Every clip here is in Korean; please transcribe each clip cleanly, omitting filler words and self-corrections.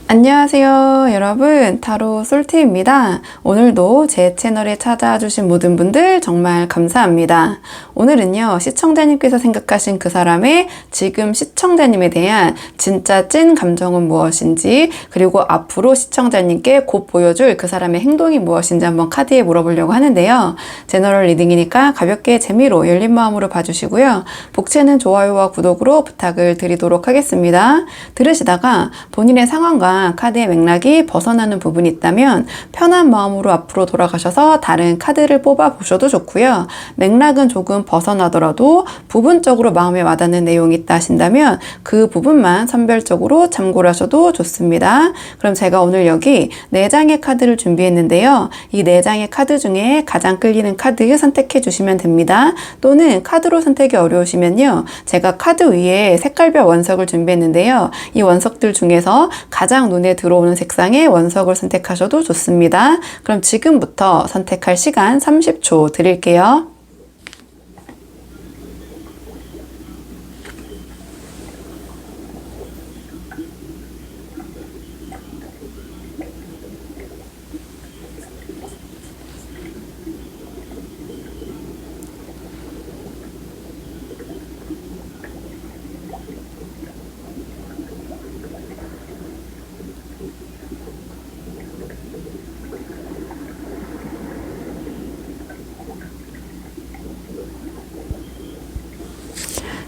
안녕하세요 여러분, 타로 솔티입니다. 오늘도 제 채널에 찾아주신 모든 분들 정말 감사합니다. 오늘은요, 시청자님께서 생각하신 그 사람의 지금 시청자님에 대한 진짜 찐 감정은 무엇인지, 그리고 앞으로 시청자님께 곧 보여줄 그 사람의 행동이 무엇인지 한번 카드에 물어보려고 하는데요. 제너럴 리딩이니까 가볍게 재미로 열린 마음으로 봐주시고요. 복채는 좋아요와 구독으로 부탁을 드리도록 하겠습니다. 들으시다가 본인의 상황과 카드의 맥락이 벗어나는 부분이 있다면 편한 마음으로 앞으로 돌아가셔서 다른 카드를 뽑아 보셔도 좋고요. 맥락은 조금 벗어나더라도 부분적으로 마음에 와닿는 내용이 있다 하신다면 그 부분만 선별적으로 참고를 하셔도 좋습니다. 그럼 제가 오늘 여기 4장의 카드를 준비했는데요. 이 4장의 카드 중에 가장 끌리는 카드 선택해 주시면 됩니다. 또는 카드로 선택이 어려우시면요, 제가 카드 위에 색깔별 원석을 준비했는데요. 이 원석들 중에서 가장 눈에 들어오는 색상의 원석을 선택하셔도 좋습니다. 그럼 지금부터 선택할 시간 30초 드릴게요.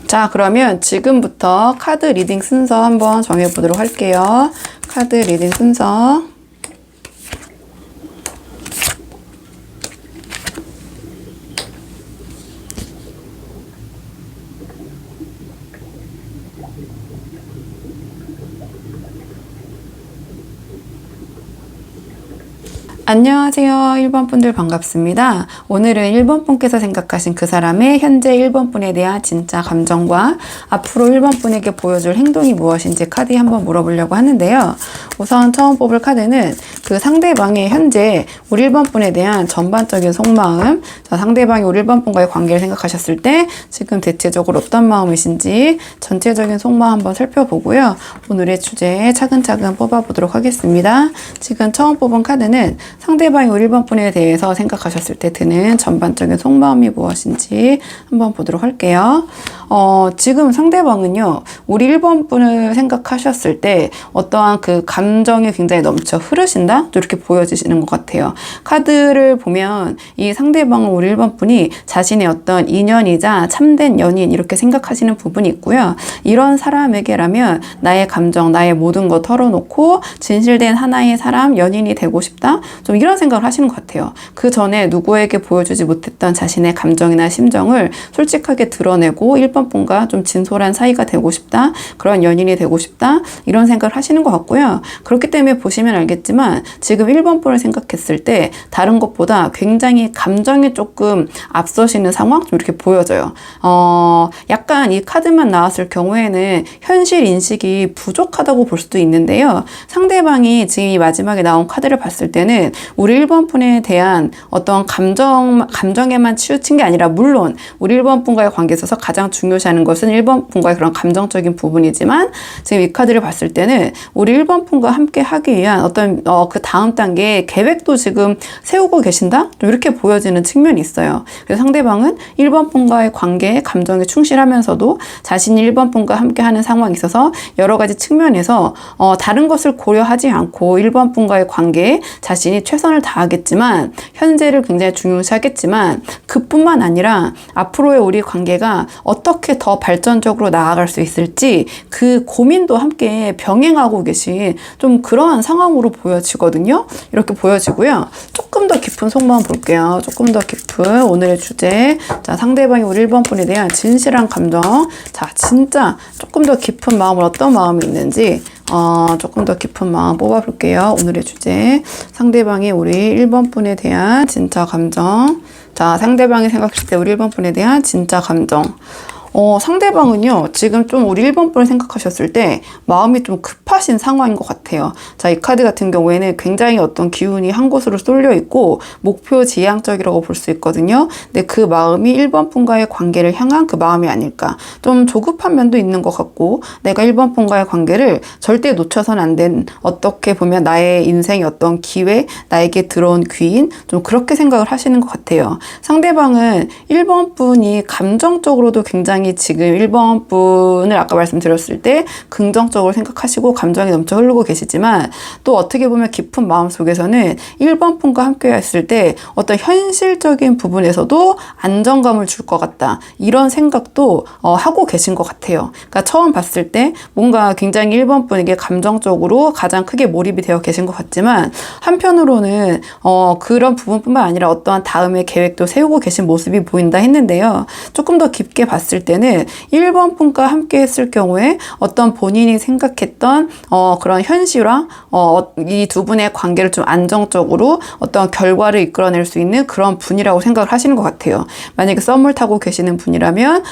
자, 그러면 지금부터 카드 리딩 순서 한번 정해보도록 할게요. 카드 리딩 순서. 안녕하세요. 1번 분들 반갑습니다. 오늘은 1번 분께서 생각하신 그 사람의 현재 1번 분에 대한 진짜 감정과 앞으로 1번 분에게 보여줄 행동이 무엇인지 카드에 한번 물어보려고 하는데요. 우선 처음 뽑을 카드는 그 상대방의 현재 우리 1번 분에 대한 전반적인 속마음, 자, 상대방이 우리 1번 분과의 관계를 생각하셨을 때 지금 대체적으로 어떤 마음이신지 전체적인 속마음 한번 살펴보고요. 오늘의 주제에 차근차근 뽑아보도록 하겠습니다. 지금 처음 뽑은 카드는 상대방이 우리 1번 분에 대해서 생각하셨을 때 드는 전반적인 속마음이 무엇인지 한번 보도록 할게요. 지금 상대방은요, 우리 1번 분을 생각하셨을 때 어떠한 그 감정이 굉장히 넘쳐 흐르신다? 이렇게 보여지시는 것 같아요. 카드를 보면 이 상대방은 우리 1번 분이 자신의 어떤 인연이자 참된 연인 이렇게 생각하시는 부분이 있고요. 이런 사람에게라면 나의 감정, 나의 모든 거 털어놓고 진실된 하나의 사람, 연인이 되고 싶다? 좀 이런 생각을 하시는 것 같아요. 그 전에 누구에게 보여주지 못했던 자신의 감정이나 심정을 솔직하게 드러내고 1번 분과 좀 진솔한 사이가 되고 싶다, 그런 연인이 되고 싶다, 이런 생각을 하시는 것 같고요. 그렇기 때문에 보시면 알겠지만 지금 1번 분을 생각했을 때 다른 것보다 굉장히 감정이 조금 앞서시는 상황? 좀 이렇게 보여져요. 약간 이 카드만 나왔을 경우에는 현실 인식이 부족하다고 볼 수도 있는데요. 상대방이 지금 이 마지막에 나온 카드를 봤을 때는 우리 1번 분에 대한 어떤 감정에만 치우친 게 아니라, 물론 우리 1번 분과의 관계에 있어서 가장 중요시하는 것은 1번 분과의 그런 감정적인 부분이지만, 지금 이 카드를 봤을 때는 우리 1번 분과 함께 하기 위한 어떤 그 다음 단계의 계획도 지금 세우고 계신다? 좀 이렇게 보여지는 측면이 있어요. 그래서 상대방은 1번 분과의 관계에 감정에 충실하면서도 자신이 1번 분과 함께 하는 상황이 있어서 여러 가지 측면에서 다른 것을 고려하지 않고 1번 분과의 관계에 자신이 최선을 다하겠지만, 현재를 굉장히 중요시하겠지만, 그뿐만 아니라 앞으로의 우리 관계가 어떻게 더 발전적으로 나아갈 수 있을지 그 고민도 함께 병행하고 계신 좀 그러한 상황으로 보여지거든요. 이렇게 보여지고요. 조금 더 깊은 속마음 볼게요. 조금 더 깊은 오늘의 주제. 자, 상대방이 우리 1번 분에 대한 진실한 감정. 자, 진짜 조금 더 깊은 마음은 어떤 마음이 있는지 조금 더 깊은 마음 뽑아볼게요. 오늘의 주제. 상대방이 우리 1번 분에 대한 진짜 감정. 자, 상대방이 생각했을 때 우리 1번 분에 대한 진짜 감정. 상대방은요, 지금 좀 우리 1번 분을 생각하셨을 때 마음이 좀 급하신 상황인 것 같아요. 자, 이 카드 같은 경우에는 굉장히 어떤 기운이 한 곳으로 쏠려 있고 목표 지향적이라고 볼 수 있거든요. 근데 그 마음이 1번 분과의 관계를 향한 그 마음이 아닐까. 좀 조급한 면도 있는 것 같고, 내가 1번 분과의 관계를 절대 놓쳐선 안 된, 어떻게 보면 나의 인생의 어떤 기회, 나에게 들어온 귀인, 좀 그렇게 생각을 하시는 것 같아요. 상대방은 1번 분이 감정적으로도 굉장히 지금 1번 분을 아까 말씀드렸을 때 긍정적으로 생각하시고 감정이 넘쳐 흐르고 계시지만, 또 어떻게 보면 깊은 마음 속에서는 1번 분과 함께 했을 때 어떤 현실적인 부분에서도 안정감을 줄 것 같다, 이런 생각도 하고 계신 것 같아요. 그러니까 처음 봤을 때 뭔가 굉장히 1번 분에게 감정적으로 가장 크게 몰입이 되어 계신 것 같지만, 한편으로는 그런 부분뿐만 아니라 어떠한 다음의 계획도 세우고 계신 모습이 보인다 했는데요. 조금 더 깊게 봤을 때는 1번 분과 함께 했을 경우에 어떤 본인이 생각했던 그런 현실화, 이 두 분의 관계를 좀 안정적으로 어떤 결과를 이끌어낼 수 있는 그런 분이라고 생각을 하시는 것 같아요. 만약에 썸을 타고 계시는 분이라면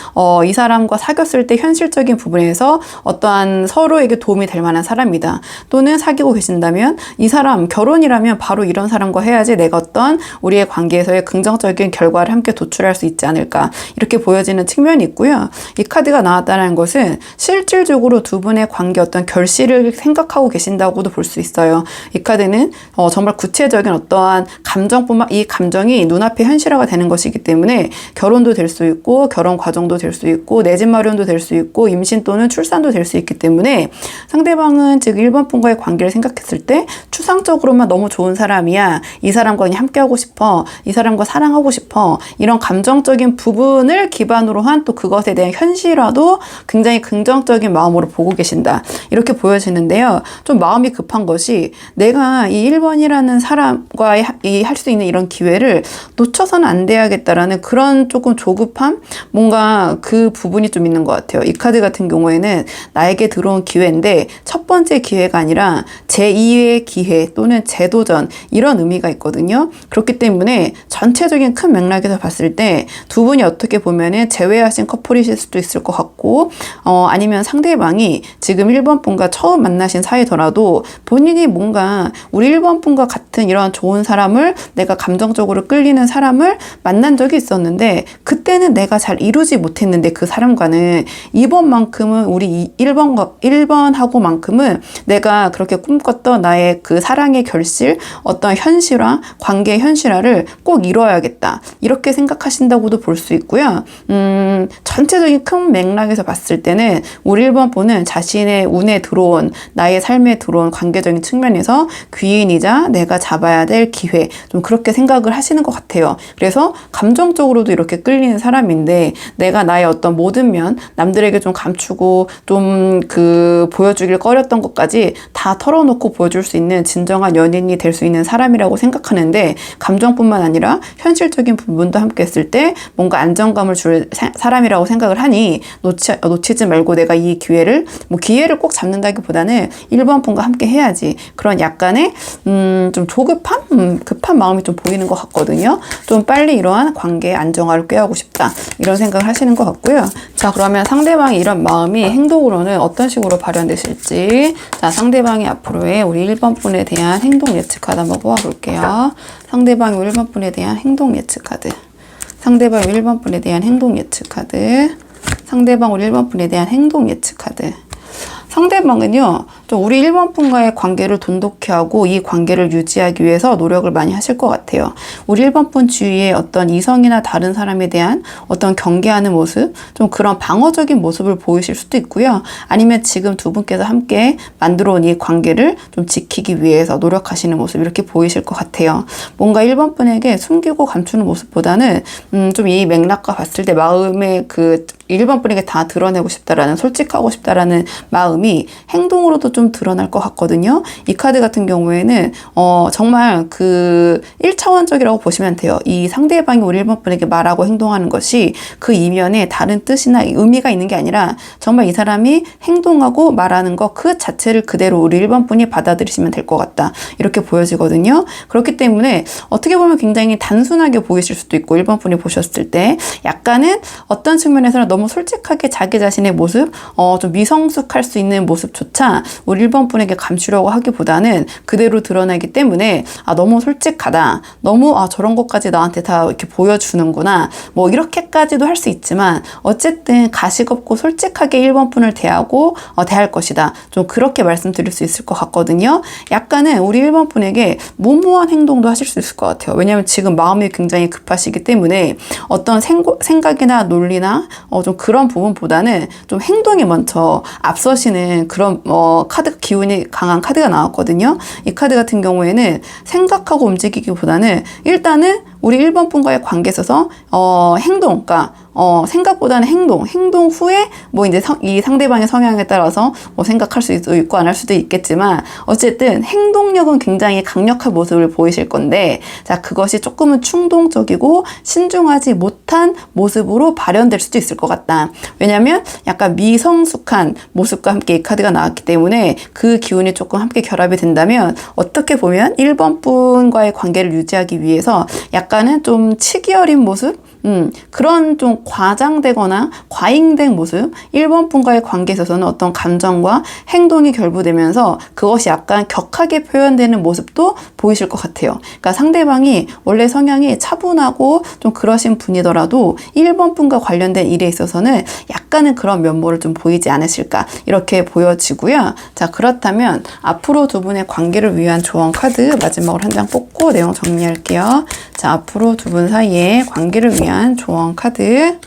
이 사람과 사귀었을 때 현실적인 부분에서 어떠한 서로에게 도움이 될 만한 사람이다. 또는 사귀고 계신다면 이 사람, 결혼이라면 바로 이런 사람과 해야지 내가 어떤 우리의 관계에서의 긍정적인 결과를 함께 도출할 수 있지 않을까, 이렇게 보여지는 측면이 있고요. 이 카드가 나왔다는 것은 실질적으로 두 분의 관계 어떤 결실을 생각하고 계신다고도 볼 수 있어요. 이 카드는 정말 구체적인 어떠한 이 감정이 눈앞에 현실화가 되는 것이기 때문에 결혼도 될 수 있고, 결혼 과정도 될 수 있고, 내 집 마련도 될 수 있고, 임신 또는 출산도 될 수 있기 때문에, 상대방은 즉 1번 분과의 관계를 생각했을 때 추상적으로만 너무 좋은 사람이야, 이 사람과 그냥 함께하고 싶어, 이 사람과 사랑하고 싶어, 이런 감정적인 부분을 기반으로 한 또 그것에 대한 현실화도 굉장히 긍정적인 마음으로 보고 계신다, 이렇게 보여지는데요. 좀 마음이 급한 것이, 내가 이 1번이라는 사람과 할 수 있는 이런 기회를 놓쳐서는 안 돼야겠다라는 그런 조금 조급함, 뭔가 그 부분이 좀 있는 것 같아요. 이 카드 같은 경우에는 나에게 들어온 기회인데 첫 번째 기회가 아니라 제2의 기회 또는 재도전, 이런 의미가 있거든요. 그렇기 때문에 전체적인 큰 맥락에서 봤을 때 두 분이 어떻게 보면은 재회하신 커플이실 수도 있을 것 같고, 아니면 상대방이 지금 1번 분과 처음 만나신 사이더라도 본인이 뭔가 우리 1번 분과 같은 이런 좋은 사람을, 내가 감정적으로 끌리는 사람을 만난 적이 있었는데 그때는 내가 잘 이루지 못했는데, 그 사람과는 이번만큼은 우리 1번하고만큼은 내가 그렇게 꿈꿨던 나의 그 사랑의 결실, 어떤 현실화, 관계의 현실화를 꼭 이뤄야겠다, 이렇게 생각하신다고도 볼 수 있고요. 전체적인 큰 맥락에서 봤을 때는 우리 1번 분은 자신의 운에 들어온, 나의 삶에 들어온 관계적인 측면에서 귀인이자 내가 잡아야 될 기회, 좀 그렇게 생각을 하시는 것 같아요. 그래서 감정적으로도 이렇게 끌리는 사람인데, 내가 나의 어떤 모든 면, 남들에게 좀 감추고 좀 보여주길 꺼렸던 것까지 다 털어놓고 보여줄 수 있는 진정한 연인이 될 수 있는 사람이라고 생각하는데, 감정뿐만 아니라 현실적인 부분도 함께 했을 때 뭔가 안정감을 줄 사람이라고 생각을 하니, 놓치지 말고 내가 이 기회를 꼭 잡는다기보다는 1번 분과 함께 해야지, 그런 약간의 좀 조급함, 급한 마음이 좀 보이는 것 같거든요. 좀 빨리 이러한 관계의 안정화를 꾀하고 싶다, 이런 생각을 하시는 것 같고요. 자, 그러면 상대방의 이런 마음이 행동으로는 어떤 식으로 발현되실지, 자, 상대방이 앞으로의 우리 1번 분에 대한 행동 예측 카드 한번 뽑아볼게요. 상대방이 1번 분에 대한 행동 예측 카드, 상대방이 1번 분에 대한 행동 예측 카드, 상대방 우리 1번 분에 대한 행동 예측 카드. 상대방은요, 좀 우리 1번 분과의 관계를 돈독히 하고 이 관계를 유지하기 위해서 노력을 많이 하실 것 같아요. 우리 1번 분 주위에 어떤 이성이나 다른 사람에 대한 어떤 경계하는 모습, 좀 그런 방어적인 모습을 보이실 수도 있고요. 아니면 지금 두 분께서 함께 만들어 온 이 관계를 좀 지키기 위해서 노력하시는 모습, 이렇게 보이실 것 같아요. 뭔가 1번 분에게 숨기고 감추는 모습보다는 좀 이 맥락과 봤을 때 마음의 1번 분에게 다 드러내고 싶다라는, 솔직하고 싶다라는 마음이 행동으로도 좀 드러날 것 같거든요. 이 카드 같은 경우에는 정말 그 1차원적이라고 보시면 돼요. 이 상대방이 우리 1번 분에게 말하고 행동하는 것이 그 이면에 다른 뜻이나 의미가 있는 게 아니라 정말 이 사람이 행동하고 말하는 것 그 자체를 그대로 우리 1번 분이 받아들이시면 될 것 같다. 이렇게 보여지거든요. 그렇기 때문에 어떻게 보면 굉장히 단순하게 보이실 수도 있고 1번 분이 보셨을 때 약간은 어떤 측면에서는 너무 솔직하게 자기 자신의 모습, 좀 미성숙할 수 있는 모습조차 우리 1번 분에게 감추려고 하기보다는 그대로 드러나기 때문에 너무 솔직하다. 너무 저런 것까지 나한테 다 이렇게 보여주는구나. 뭐 이렇게까지도 할 수 있지만 어쨌든 가식 없고 솔직하게 1번 분을 대할 것이다. 좀 그렇게 말씀드릴 수 있을 것 같거든요. 약간은 우리 1번 분에게 무모한 행동도 하실 수 있을 것 같아요. 왜냐하면 지금 마음이 굉장히 급하시기 때문에 어떤 생각이나 논리나 좀 그런 부분보다는 좀 행동이 먼저 앞서시는 그런 카드 기운이 강한 카드가 나왔거든요. 이 카드 같은 경우에는 생각하고 움직이기보다는 일단은 우리 1번 분과의 관계에 있어서 행동, 그러니까 생각보다는 행동 후에 뭐 이제 이 상대방의 성향에 따라서 뭐 생각할 수도 있고 안 할 수도 있겠지만 어쨌든 행동력은 굉장히 강력한 모습을 보이실 건데 자, 그것이 조금은 충동적이고 신중하지 못한 모습으로 발현될 수도 있을 것 같다. 왜냐면 약간 미성숙한 모습과 함께 이 카드가 나왔기 때문에 그 기운이 조금 함께 결합이 된다면 어떻게 보면 1번 분과의 관계를 유지하기 위해서 약간은 좀 치기 어린 모습? 그런 좀 과장되거나 과잉된 모습, 1번 분과의 관계에 있어서는 어떤 감정과 행동이 결부되면서 그것이 약간 격하게 표현되는 모습도 보이실 것 같아요. 그러니까 상대방이 원래 성향이 차분하고 좀 그러신 분이더라도 1번 분과 관련된 일에 있어서는 약간은 그런 면모를 좀 보이지 않으실까 이렇게 보여지고요. 자, 그렇다면 앞으로 두 분의 관계를 위한 조언 카드 마지막으로 한 장 뽑고 내용 정리할게요. 자, 앞으로 두 분 사이의 관계를 위한 조언 카드.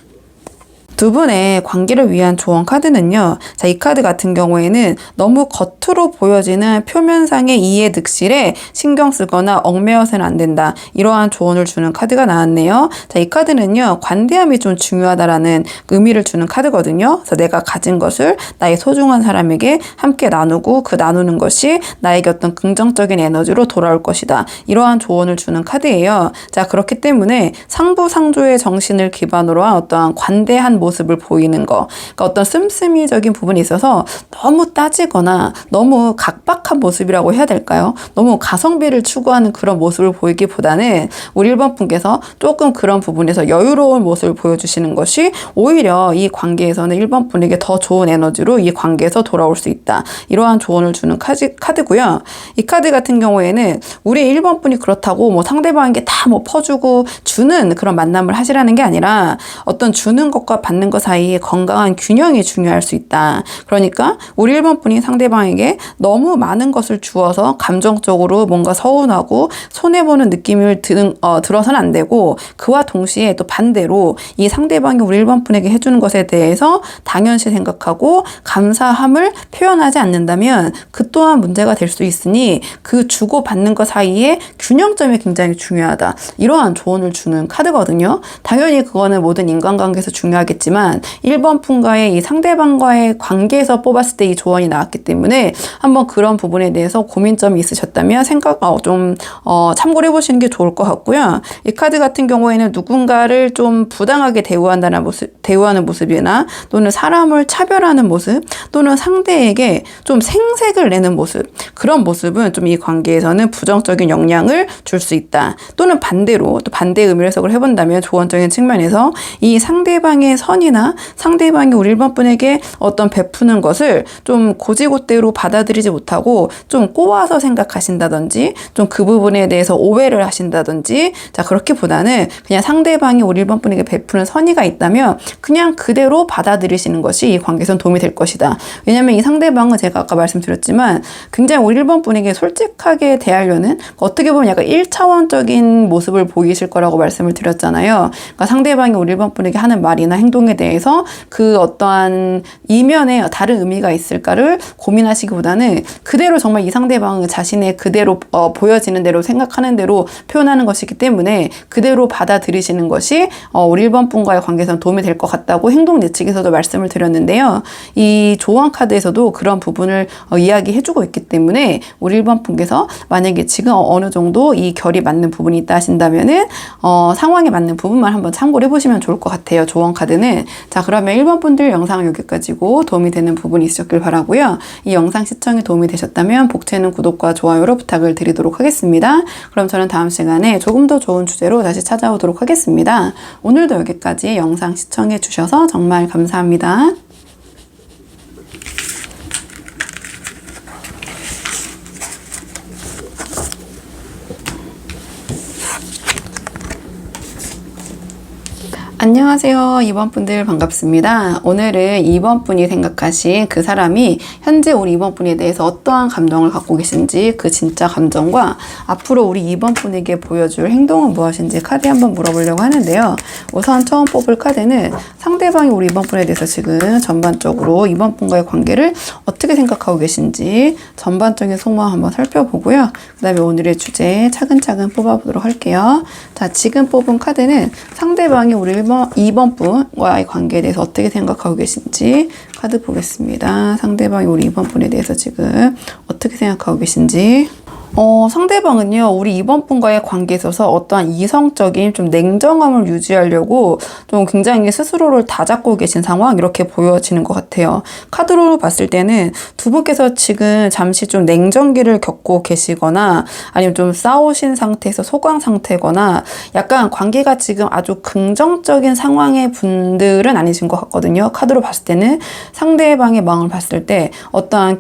두 분의 관계를 위한 조언 카드는요. 자, 이 카드 같은 경우에는 너무 겉으로 보여지는 표면상의 이해 득실에 신경 쓰거나 얽매여서는 안 된다. 이러한 조언을 주는 카드가 나왔네요. 자, 이 카드는요. 관대함이 좀 중요하다라는 의미를 주는 카드거든요. 그래서 내가 가진 것을 나의 소중한 사람에게 함께 나누고 그 나누는 것이 나에게 어떤 긍정적인 에너지로 돌아올 것이다. 이러한 조언을 주는 카드예요. 자, 그렇기 때문에 상부상조의 정신을 기반으로 한 어떠한 관대한 모습을 보이는 거. 그러니까 어떤 씀씀이적인 부분이 있어서 너무 따지거나 너무 각박한 모습이라고 해야 될까요? 너무 가성비를 추구하는 그런 모습을 보이기보다는 우리 1번 분께서 조금 그런 부분에서 여유로운 모습을 보여주시는 것이 오히려 이 관계에서는 1번 분에게 더 좋은 에너지로 이 관계에서 돌아올 수 있다. 이러한 조언을 주는 카드고요. 이 카드 같은 경우에는 우리 1번 분이 그렇다고 뭐 상대방에게 다 뭐 퍼주고 주는 그런 만남을 하시라는 게 아니라 어떤 주는 것과 받는 것 사이에 건강한 균형이 중요할 수 있다. 그러니까 우리 1번 분이 상대방에게 너무 많은 것을 주어서 감정적으로 뭔가 서운하고 손해보는 느낌을 들어서는 안 되고 그와 동시에 또 반대로 이 상대방이 우리 1번 분에게 해주는 것에 대해서 당연시 생각하고 감사함을 표현하지 않는다면 그 또한 문제가 될 수 있으니 그 주고받는 것 사이에 균형점이 굉장히 중요하다. 이러한 조언을 주는 카드거든요. 당연히 그거는 모든 인간관계에서 중요하겠지만 1번 분과의 이 상대방과의 관계에서 뽑았을 때 이 조언이 나왔기 때문에 한번 그런 부분에 대해서 고민점이 있으셨다면 참고를 해보시는 게 좋을 것 같고요. 이 카드 같은 경우에는 누군가를 좀 부당하게 대우하는 모습이나 또는 사람을 차별하는 모습 또는 상대에게 좀 생색을 내는 모습 그런 모습은 좀 이 관계에서는 부정적인 영향을 줄 수 있다. 또는 반대로 또 반대의 의미를 해석을 해본다면 조언적인 측면에서 이 상대방의 선이나 상대방이 우리 1번 분에게 어떤 베푸는 것을 좀 고지고대로 받아들이지 못하고 좀 꼬아서 생각하신다든지 좀 그 부분에 대해서 오해를 하신다든지 자 그렇기보다는 그냥 상대방이 우리 1번 분에게 베푸는 선의가 있다면 그냥 그대로 받아들이시는 것이 이 관계에선 도움이 될 것이다. 왜냐하면 이 상대방은 제가 아까 말씀드렸지만 굉장히 우리 1번 분에게 솔직하게 대하려는 어떻게 보면 약간 1차원적인 모습을 보이실 거라고 말씀을 드렸잖아요. 그러니까 상대방이 우리 1번 분에게 하는 말이나 행동 행동에 대해서 그 어떠한 이면에 다른 의미가 있을까를 고민하시기보다는 그대로 정말 이 상대방은 자신의 그대로 보여지는 대로 생각하는 대로 표현하는 것이기 때문에 그대로 받아들이시는 것이 우리 1번 분과의 관계에서는 도움이 될 것 같다고 행동 예측에서도 말씀을 드렸는데요. 이 조언 카드에서도 그런 부분을 이야기해주고 있기 때문에 우리 1번 분께서 만약에 지금 어느 정도 이 결이 맞는 부분이 있다 하신다면은 상황에 맞는 부분만 한번 참고를 해보시면 좋을 것 같아요. 조언 카드는. 자, 그러면 1번 분들 영상 여기까지고 도움이 되는 부분이 있으셨길 바라고요. 이 영상 시청에 도움이 되셨다면 복채는 구독과 좋아요로 부탁을 드리도록 하겠습니다. 그럼 저는 다음 시간에 조금 더 좋은 주제로 다시 찾아오도록 하겠습니다. 오늘도 여기까지 영상 시청해 주셔서 정말 감사합니다. 안녕하세요. 2번 분들 반갑습니다. 오늘은 2번 분이 생각하신 그 사람이 현재 우리 2번 분에 대해서 어떠한 감정을 갖고 계신지 그 진짜 감정과 앞으로 우리 2번 분에게 보여줄 행동은 무엇인지 카드 한번 물어보려고 하는데요. 우선 처음 뽑을 카드는 상대방이 우리 2번 분에 대해서 지금 전반적으로 2번 분과의 관계를 어떻게 생각하고 계신지 전반적인 속마음 한번 살펴보고요. 그 다음에 오늘의 주제 차근차근 뽑아보도록 할게요. 자, 지금 뽑은 카드는 상대방이 우리 2번 분과의 관계에 대해서 어떻게 생각하고 계신지 카드 보겠습니다. 상대방이 우리 2번 분에 대해서 지금 어떻게 생각하고 계신지. 상대방은요, 우리 2번 분과의 관계에 있어서 어떠한 이성적인 좀 냉정함을 유지하려고 좀 굉장히 스스로를 다잡고 계신 상황, 이렇게 보여지는 것 같아요. 카드로 봤을 때는 두 분께서 지금 잠시 좀 냉정기를 겪고 계시거나 아니면 좀 싸우신 상태에서 소강 상태거나 약간 관계가 지금 아주 긍정적인 상황의 분들은 아니신 것 같거든요. 카드로 봤을 때는 상대방의 마음을 봤을 때 어떠한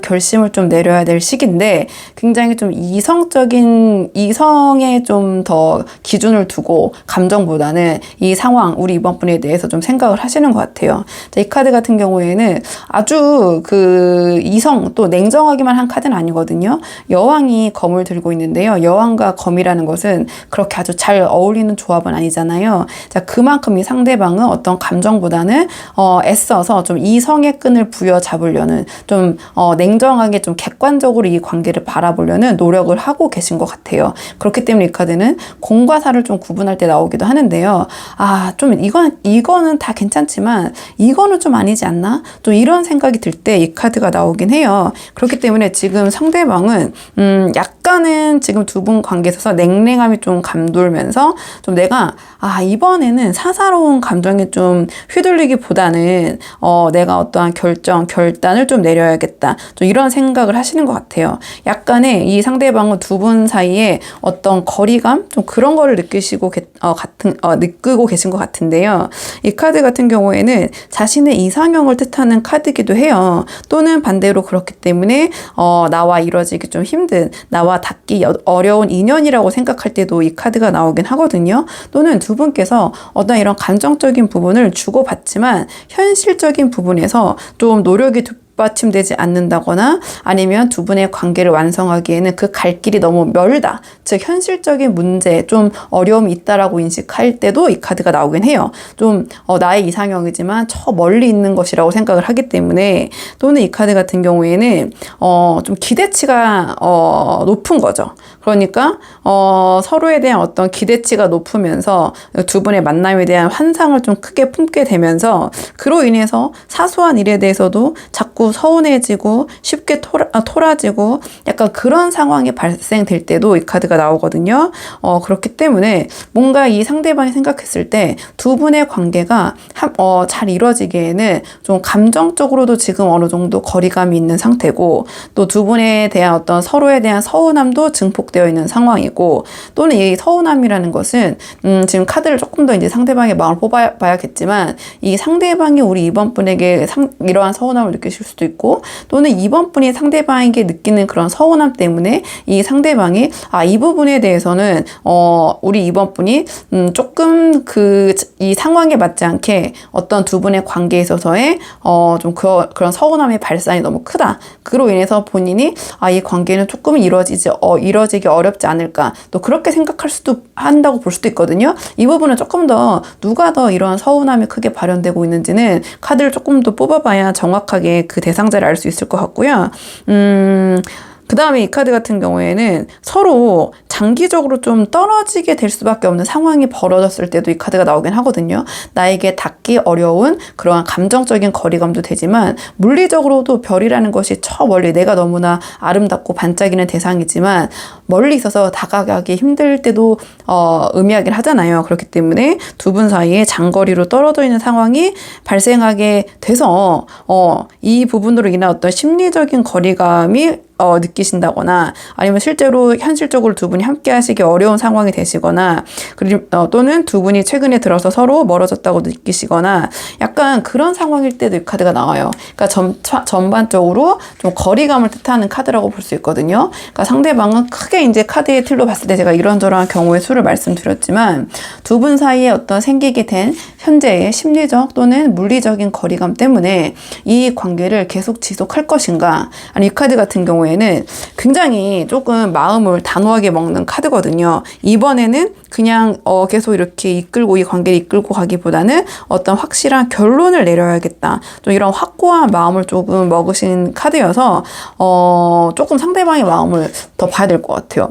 결심을 좀 내려야 될 시기인데 굉장히 좀 이성에 좀 더 기준을 두고 감정보다는 이 상황, 우리 2번 분에 대해서 좀 생각을 하시는 것 같아요. 자, 이 카드 같은 경우에는 아주 또 냉정하기만 한 카드는 아니거든요. 여왕이 검을 들고 있는데요. 여왕과 검이라는 것은 그렇게 아주 잘 어울리는 조합은 아니잖아요. 자, 그만큼 이 상대방은 어떤 감정보다는 애써서 좀 이성의 끈을 부여잡으려는 좀 냉정하게 좀 객관적으로 이 관계를 바라보려는 노력을 하고 계신 것 같아요. 그렇기 때문에 이 카드는 공과 사를 좀 구분할 때 나오기도 하는데요. 좀 이거는 다 괜찮지만 이거는 좀 아니지 않나? 좀 이런 생각이 들 때 이 카드가 나오긴 해요. 그렇기 때문에 지금 상대방은 약간은 지금 두 분 관계에 있어서 냉랭함이 좀 감돌면서 좀 내가 이번에는 사사로운 감정에 좀 휘둘리기보다는 내가 어떠한 결단을 좀 내려야겠다. 좀 이런 생각을 하시는 것 같아요. 약간의 이 상대방은 두 분 사이에 어떤 거리감? 좀 그런 거를 느끼고 계신 것 같은데요. 이 카드 같은 경우에는 자신의 이상형을 뜻하는 카드이기도 해요. 또는 반대로 그렇기 때문에 나와 이루어지기 좀 힘든, 나와 닿기 어려운 인연이라고 생각할 때도 이 카드가 나오긴 하거든요. 또는 두 분께서 어떤 이런 감정적인 부분을 주고받지만 현실적인 부분에서 좀 노력이 뒷받침되지 않는다거나 아니면 두 분의 관계를 완성하기에는 그 갈 길이 너무 멀다. 즉 현실적인 문제, 좀 어려움이 있다라고 인식할 때도 이 카드가 나오긴 해요. 좀 나의 이상형이지만 저 멀리 있는 것이라고 생각을 하기 때문에 또는 이 카드 같은 경우에는 좀 기대치가 높은 거죠. 그러니까 서로에 대한 어떤 기대치가 높으면서 두 분의 만남에 대한 환상을 좀 크게 품게 되면서 그로 인해서 사소한 일에 대해서도 자꾸 서운해지고 쉽게 토라지고 약간 그런 상황이 발생될 때도 이 카드가 나오거든요. 그렇기 때문에 뭔가 이 상대방이 생각했을 때 두 분의 관계가 잘 이루어지기에는 좀 감정적으로도 지금 어느 정도 거리감이 있는 상태고 또 두 분에 대한 어떤 서로에 대한 서운함도 증폭되어 있는 상황이고 또는 이 서운함이라는 것은 지금 카드를 조금 더 이제 상대방의 마음을 뽑아봐야겠지만 이 상대방이 우리 2번 분에게 이러한 서운함을 느끼실 수도 수도 있고, 또는 2번 분이 상대방에게 느끼는 그런 서운함 때문에 이 상대방이 이 부분에 대해서는 우리 2번 분이 조금 이 상황에 맞지 않게 어떤 두 분의 관계에 있어서의 좀 그런 서운함의 발산이 너무 크다. 그로 인해서 본인이 이 관계는 조금 이루어지기 어렵지 않을까. 또 그렇게 생각할 수도 한다고 볼 수도 있거든요. 이 부분은 조금 더 누가 더 이러한 서운함이 크게 발현되고 있는지는 카드를 조금 더 뽑아봐야 정확하게 그 대상자를 알 수 있을 것 같고요. 그 다음에 이 카드 같은 경우에는 서로 장기적으로 좀 떨어지게 될 수밖에 없는 상황이 벌어졌을 때도 이 카드가 나오긴 하거든요. 나에게 닿기 어려운 그러한 감정적인 거리감도 되지만, 물리적으로도 별이라는 것이 저 멀리 내가 너무나 아름답고 반짝이는 대상이지만 멀리 있어서 다가가기 힘들 때도 의미하긴 하잖아요. 그렇기 때문에 두 분 사이에 장거리로 떨어져 있는 상황이 발생하게 돼서 이 부분으로 인한 어떤 심리적인 거리감이 느끼신다거나, 아니면 실제로 현실적으로 두 분이 함께 하시기 어려운 상황이 되시거나, 또는 두 분이 최근에 들어서 서로 멀어졌다고 느끼시거나, 약간 그런 상황일 때도 이 카드가 나와요. 그러니까 전반적으로 좀 거리감을 뜻하는 카드라고 볼 수 있거든요. 그러니까 상대방은 크게 이제 카드의 틀로 봤을 때 제가 이런저런 경우의 수를 말씀드렸지만, 두 분 사이에 어떤 생기게 된 현재의 심리적 또는 물리적인 거리감 때문에 이 관계를 계속 지속할 것인가, 아니 이 카드 같은 경우에는 굉장히 조금 마음을 단호하게 먹는 카드거든요. 이번에는 그냥 계속 이렇게 이 관계를 이끌고 가기보다는 어떤 확실한 결론을 내려야겠다, 좀 이런 확고한 마음을 조금 먹으신 카드여서 조금 상대방의 마음을 더 봐야 될 것 같아요.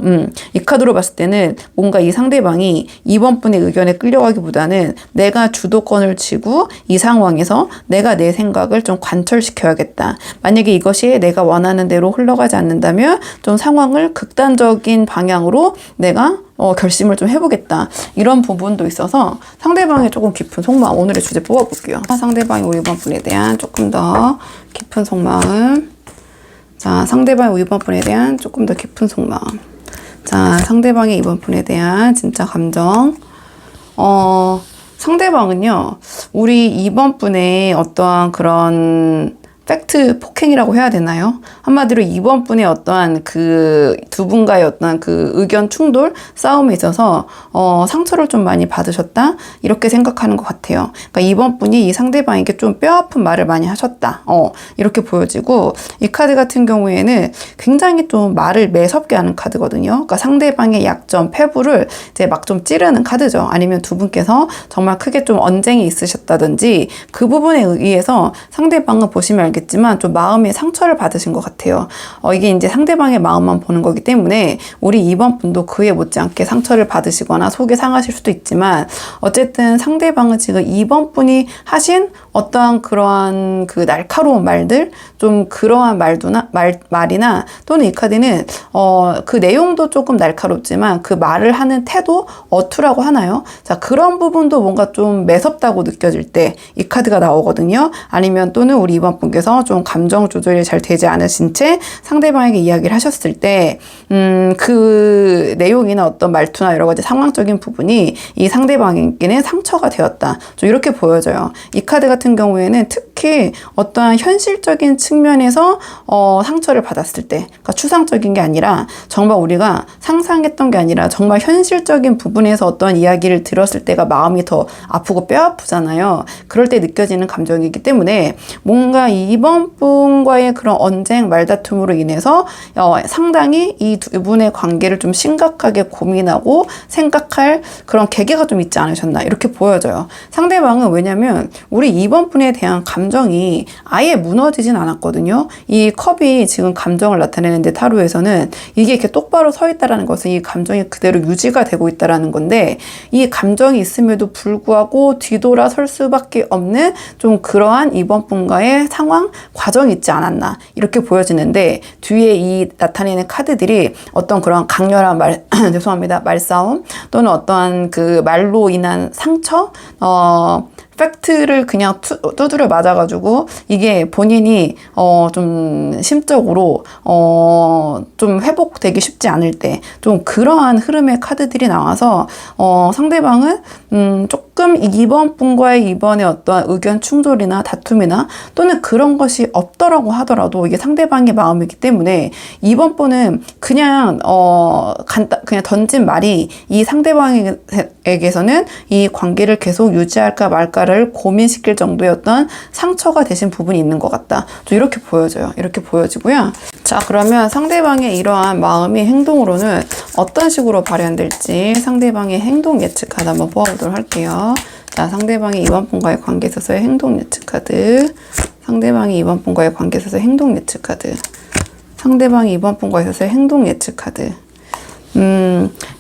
이 카드로 봤을 때는 뭔가 이 상대방이 이번 분의 의견에 끌려가기보다는 내가 주도권을 쥐고 이 상황에서 내가 내 생각을 좀 관철시켜야겠다. 만약에 이것이 내가 원하는 대로 흘러가지 않는다면 좀 상황을 극단적인 방향으로 내가 결심을 좀 해보겠다. 이런 부분도 있어서 상대방의 조금 깊은 속마음, 오늘의 주제 뽑아볼게요. 상대방이 우리 이번 분에 대한 조금 더 깊은 속마음. 자, 상대방의 이번 분에 대한 조금 더 깊은 속마음. 자, 상대방의 이번 분에 대한 진짜 감정. 상대방은요, 우리 이번 분의 어떠한 그런 팩트 폭행이라고 해야 되나요? 한마디로 이번 분의 어떠한 그 두 분과의 어떠한 그 의견 충돌, 싸움에 있어서 상처를 좀 많이 받으셨다, 이렇게 생각하는 것 같아요. 그러니까 이번 분이 이 상대방에게 좀 뼈아픈 말을 많이 하셨다, 이렇게 보여지고, 이 카드 같은 경우에는 굉장히 좀 말을 매섭게 하는 카드거든요. 그러니까 상대방의 약점, 패부를 이제 막 좀 찌르는 카드죠. 아니면 두 분께서 정말 크게 좀 언쟁이 있으셨다든지 그 부분에 의해서 상대방은 보시면 알겠지만 좀 마음의 상처를 받으신 것 같아요. 이게 이제 상대방의 마음만 보는 거기 때문에 우리 이번 분도 그에 못지않게 상처를 받으시거나 속이 상하실 수도 있지만, 어쨌든 상대방은 지금 이번 분이 하신 어떠한 그러한 그 날카로운 말들, 좀 그러한 말이나 또는 이 카드는 그 내용도 조금 날카롭지만 그 말을 하는 태도, 어투라고 하나요? 자, 그런 부분도 뭔가 좀 매섭다고 느껴질 때 이 카드가 나오거든요. 아니면 또는 우리 이번 분께서 좀 감정 조절이 잘 되지 않으신 채 상대방에게 이야기를 하셨을 때 그 내용이나 어떤 말투나 여러 가지 상황적인 부분이 이 상대방에게는 상처가 되었다, 좀 이렇게 보여져요. 이 카드 같은 경우에는 특히 어떠한 현실적인 측면에서 상처를 받았을 때, 그러니까 추상적인 게 아니라 정말 우리가 상상했던 게 아니라 정말 현실적인 부분에서 어떤 이야기를 들었을 때가 마음이 더 아프고 뼈 아프잖아요. 그럴 때 느껴지는 감정이기 때문에 뭔가 이번 분과의 그런 언쟁, 말다툼으로 인해서 상당히 이 두 분의 관계를 좀 심각하게 고민하고 생각할 그런 계기가 좀 있지 않으셨나, 이렇게 보여져요. 상대방은 왜냐면 우리 이번 분에 대한 감정이 아예 무너지진 않았거든요. 이 컵이 지금 감정을 나타내는데 타로에서는 이게 이렇게 똑바로 서 있다라는 것은 이 감정이 그대로 유지가 되고 있다라는 건데, 이 감정이 있음에도 불구하고 뒤돌아 설 수밖에 없는 좀 그러한 이번 분과의 상황, 과정이 있지 않았나, 이렇게 보여지는데, 뒤에 이 나타내는 카드들이 어떤 그런 강렬한 말싸움 또는 어떠한 그 말로 인한 상처, 팩트를 그냥 두드려 맞아가지고 이게 본인이 좀 심적으로 좀 회복되기 쉽지 않을 때 좀 그러한 흐름의 카드들이 나와서 상대방은 조금 이번 분과의 이번에 어떠한 의견 충돌이나 다툼이나 또는 그런 것이 없더라고 하더라도 이게 상대방의 마음이기 때문에 이번 분은 그냥 그냥 던진 말이 이 상대방에게서는 이 관계를 계속 유지할까 말까를 고민시킬 정도의 어떤 상처가 되신 부분이 있는 것 같다. 좀 이렇게 보여져요. 이렇게 보여지고요. 자, 그러면 상대방의 이러한 마음이 행동으로는 어떤 식으로 발현될지 상대방의 행동 예측 카드 한번 뽑아보도록 할게요. 자, 상대방이 이번 분과의 관계에 있어서의 행동 예측 카드. 상대방이 이번 분과의 관계에 있어서의 행동 예측 카드. 상대방이 이번 분과에 있어서의 행동 예측 카드.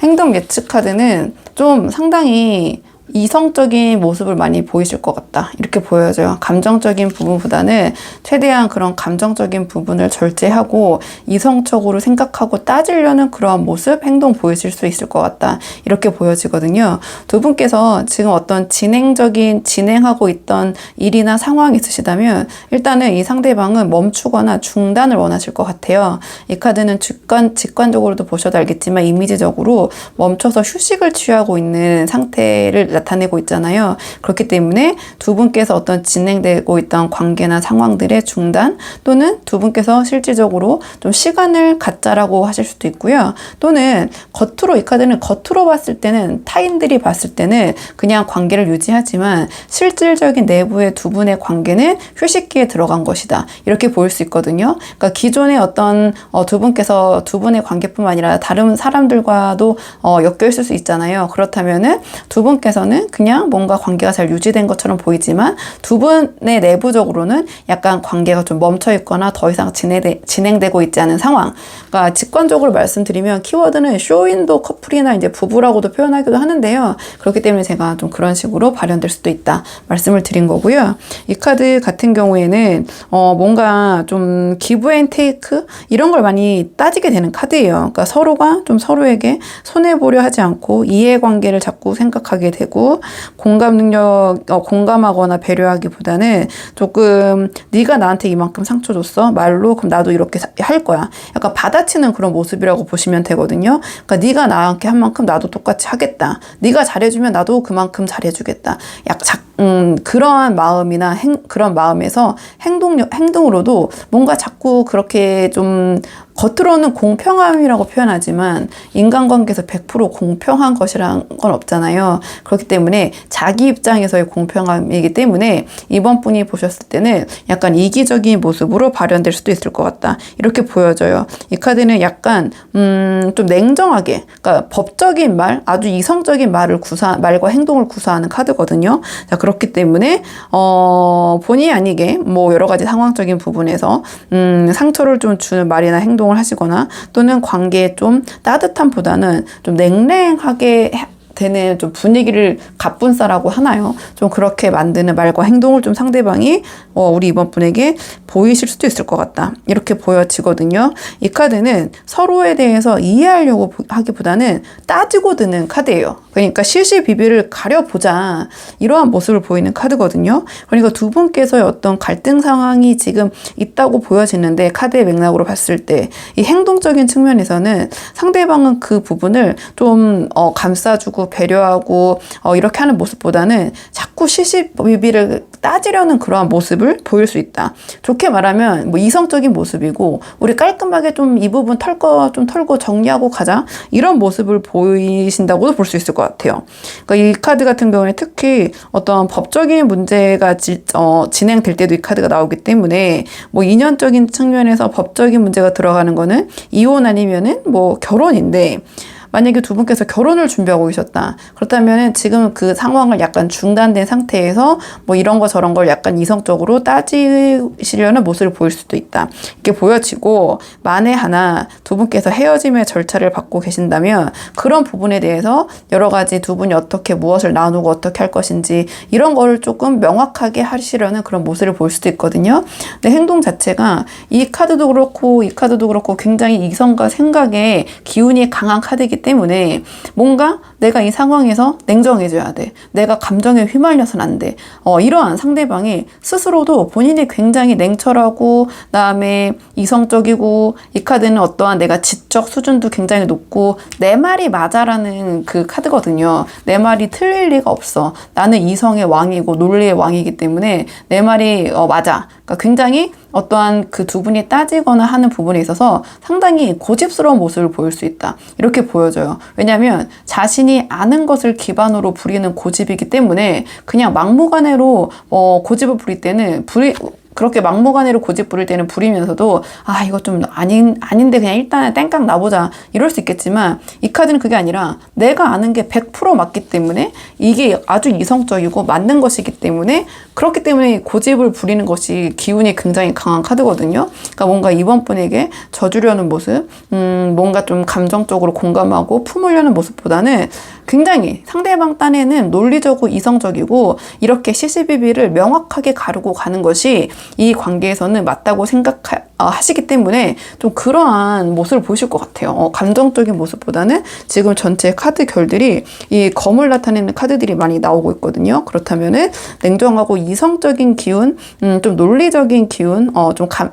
행동 예측 카드는 좀 상당히 이성적인 모습을 많이 보이실 것 같다. 이렇게 보여져요. 감정적인 부분보다는 최대한 그런 감정적인 부분을 절제하고 이성적으로 생각하고 따지려는 그런 모습, 행동 보이실 수 있을 것 같다. 이렇게 보여지거든요. 두 분께서 지금 어떤 진행하고 있던 일이나 상황이 있으시다면 일단은 이 상대방은 멈추거나 중단을 원하실 것 같아요. 이 카드는 직관적으로도 보셔도 알겠지만 이미지적으로 멈춰서 휴식을 취하고 있는 상태를 나타내고 있잖아요. 그렇기 때문에 두 분께서 어떤 진행되고 있던 관계나 상황들의 중단 또는 두 분께서 실질적으로 좀 시간을 갖자라고 하실 수도 있고요. 또는 겉으로 이 카드는 겉으로 봤을 때는 타인들이 봤을 때는 그냥 관계를 유지하지만 실질적인 내부의 두 분의 관계는 휴식기에 들어간 것이다. 이렇게 보일 수 있거든요. 그러니까 기존의 어떤 두 분께서 두 분의 관계뿐만 아니라 다른 사람들과도 엮여 있을 수 있잖아요. 그렇다면은 두 분께서는 그냥 뭔가 관계가 잘 유지된 것처럼 보이지만 두 분의 내부적으로는 약간 관계가 좀 멈춰 있거나 더 이상 진행되고 있지 않은 상황. 그러니까 직관적으로 말씀드리면 키워드는 쇼윈도 커플이나 이제 부부라고도 표현하기도 하는데요. 그렇기 때문에 제가 좀 그런 식으로 발현될 수도 있다 말씀을 드린 거고요. 이 카드 같은 경우에는 뭔가 좀 기브 앤 테이크 이런 걸 많이 따지게 되는 카드예요. 그러니까 서로가 좀 서로에게 손해보려 하지 않고 이해관계를 자꾸 생각하게 되고 공감 능력, 공감하거나 배려하기보다는 조금 네가 나한테 이만큼 상처 줬어? 말로 그럼 나도 이렇게 할 거야. 약간 받아치는 그런 모습이라고 보시면 되거든요. 그러니까 네가 나한테 한 만큼 나도 똑같이 하겠다. 네가 잘해주면 나도 그만큼 잘해주겠다. 그러한 마음이나 그런 마음에서 행동으로도 뭔가 자꾸 그렇게 좀 겉으로는 공평함이라고 표현하지만 인간관계에서 100% 공평한 것이란 건 없잖아요. 그렇기 때문에 자기 입장에서의 공평함이기 때문에 이번 분이 보셨을 때는 약간 이기적인 모습으로 발현될 수도 있을 것 같다. 이렇게 보여져요. 이 카드는 약간 좀 냉정하게, 그러니까 법적인 말, 아주 이성적인 말과 행동을 구사하는 카드거든요. 자, 그렇기 때문에 본의 아니게 뭐 여러 가지 상황적인 부분에서 상처를 좀 주는 말이나 행동을 하시거나 또는 관계에 좀 따뜻함보다는 좀 냉랭하게 되는 좀 분위기를 갑분싸라고 하나요? 좀 그렇게 만드는 말과 행동을 좀 상대방이 우리 이번 분에게 보이실 수도 있을 것 같다. 이렇게 보여지거든요. 이 카드는 서로에 대해서 이해하려고 하기보다는 따지고 드는 카드예요. 그러니까 시시비비를 가려보자 이러한 모습을 보이는 카드거든요. 그러니까 두 분께서의 어떤 갈등 상황이 지금 있다고 보여지는데 카드의 맥락으로 봤을 때 이 행동적인 측면에서는 상대방은 그 부분을 좀 감싸주고 배려하고 이렇게 하는 모습보다는 자꾸 시시비비를 따지려는 그러한 모습을 보일 수 있다. 좋게 말하면 뭐 이성적인 모습이고 우리 깔끔하게 좀 이 부분 털고 정리하고 가자 이런 모습을 보이신다고도 볼 수 있을 것 같아요. 그러니까 이 카드 같은 경우에 특히 어떤 법적인 문제가 진행될 때도 이 카드가 나오기 때문에 뭐 인연적인 측면에서 법적인 문제가 들어가는 거는 이혼 아니면은 뭐 결혼인데 만약에 두 분께서 결혼을 준비하고 계셨다. 그렇다면 지금 그 상황을 약간 중단된 상태에서 뭐 이런 거 저런 걸 약간 이성적으로 따지시려는 모습을 보일 수도 있다. 이렇게 보여지고 만에 하나 두 분께서 헤어짐의 절차를 받고 계신다면 그런 부분에 대해서 여러 가지 두 분이 어떻게 무엇을 나누고 어떻게 할 것인지 이런 거를 조금 명확하게 하시려는 그런 모습을 보일 수도 있거든요. 근데 행동 자체가 이 카드도 그렇고 이 카드도 그렇고 굉장히 이성과 생각에 기운이 강한 카드이기 카드이기 때문에 뭔가 내가 이 상황에서 냉정해져야 돼. 내가 감정에 휘말려서는 안 돼. 이러한 상대방이 스스로도 본인이 굉장히 냉철하고 그다음에 이성적이고 이 카드는 어떠한 내가 지적 수준도 굉장히 높고 내 말이 맞아라는 그 카드거든요. 내 말이 틀릴 리가 없어. 나는 이성의 왕이고 논리의 왕이기 때문에 내 말이 맞아. 그러니까 굉장히 어떠한 그 두 분이 따지거나 하는 부분에 있어서 상당히 고집스러운 모습을 보일 수 있다. 이렇게 보여져요. 왜냐하면 자신이 아는 것을 기반으로 부리는 고집이기 때문에 그냥 막무가내로 고집을 부릴 때는 그렇게 막무가내로 고집 부릴 때는 부리면서도 이거 좀 아닌데 그냥 일단 땡깡 나보자 이럴 수 있겠지만 이 카드는 그게 아니라 내가 아는 게 100% 맞기 때문에 이게 아주 이성적이고 맞는 것이기 때문에 그렇기 때문에 고집을 부리는 것이 기운이 굉장히 강한 카드거든요. 그러니까 뭔가 이번 분에게 져주려는 모습, 뭔가 좀 감정적으로 공감하고 품으려는 모습보다는 굉장히 상대방 딴에는 논리적이고 이성적이고 이렇게 시시비비를 명확하게 가르고 가는 것이 이 관계에서는 맞다고 생각하시기 때문에 좀 그러한 모습을 보실 것 같아요. 감정적인 모습보다는 지금 전체 카드 결들이 이 검을 나타내는 카드들이 많이 나오고 있거든요. 그렇다면은 냉정하고 이성적인 기운, 좀 논리적인 기운,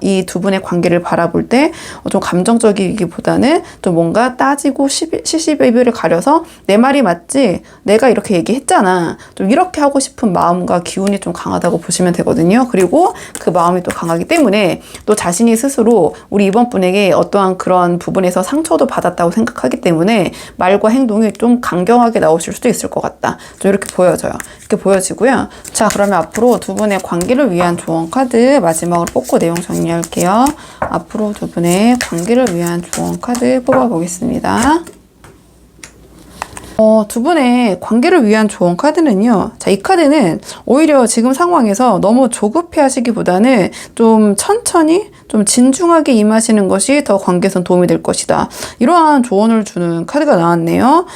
이 두 분의 관계를 바라볼 때 좀 감정적이기보다는 좀 뭔가 따지고 시시비비를 가려서 내 말이 맞지? 내가 이렇게 얘기했잖아. 좀 이렇게 하고 싶은 마음과 기운이 좀 강하다고 보시면 되거든요. 그리고 그 마음이 또 강하기 때문에 또 자신이 스스로 우리 이번 분에게 어떠한 그런 부분에서 상처도 받았다고 생각하기 때문에 말과 행동이 좀 강경하게 나오실 수도 있을 것 같다. 좀 이렇게 보여져요. 이렇게 보여지고요. 자, 그러면 앞으로 두 분의 관계를 위한 조언 카드 마지막으로 뽑고 내용 정리할게요. 앞으로 두 분의 관계를 위한 조언 카드 뽑아보겠습니다. 두 분의 관계를 위한 조언 카드는요. 자, 이 카드는 오히려 지금 상황에서 너무 조급해 하시기보다는 좀 천천히 좀 진중하게 임하시는 것이 더 관계선 도움이 될 것이다. 이러한 조언을 주는 카드가 나왔네요.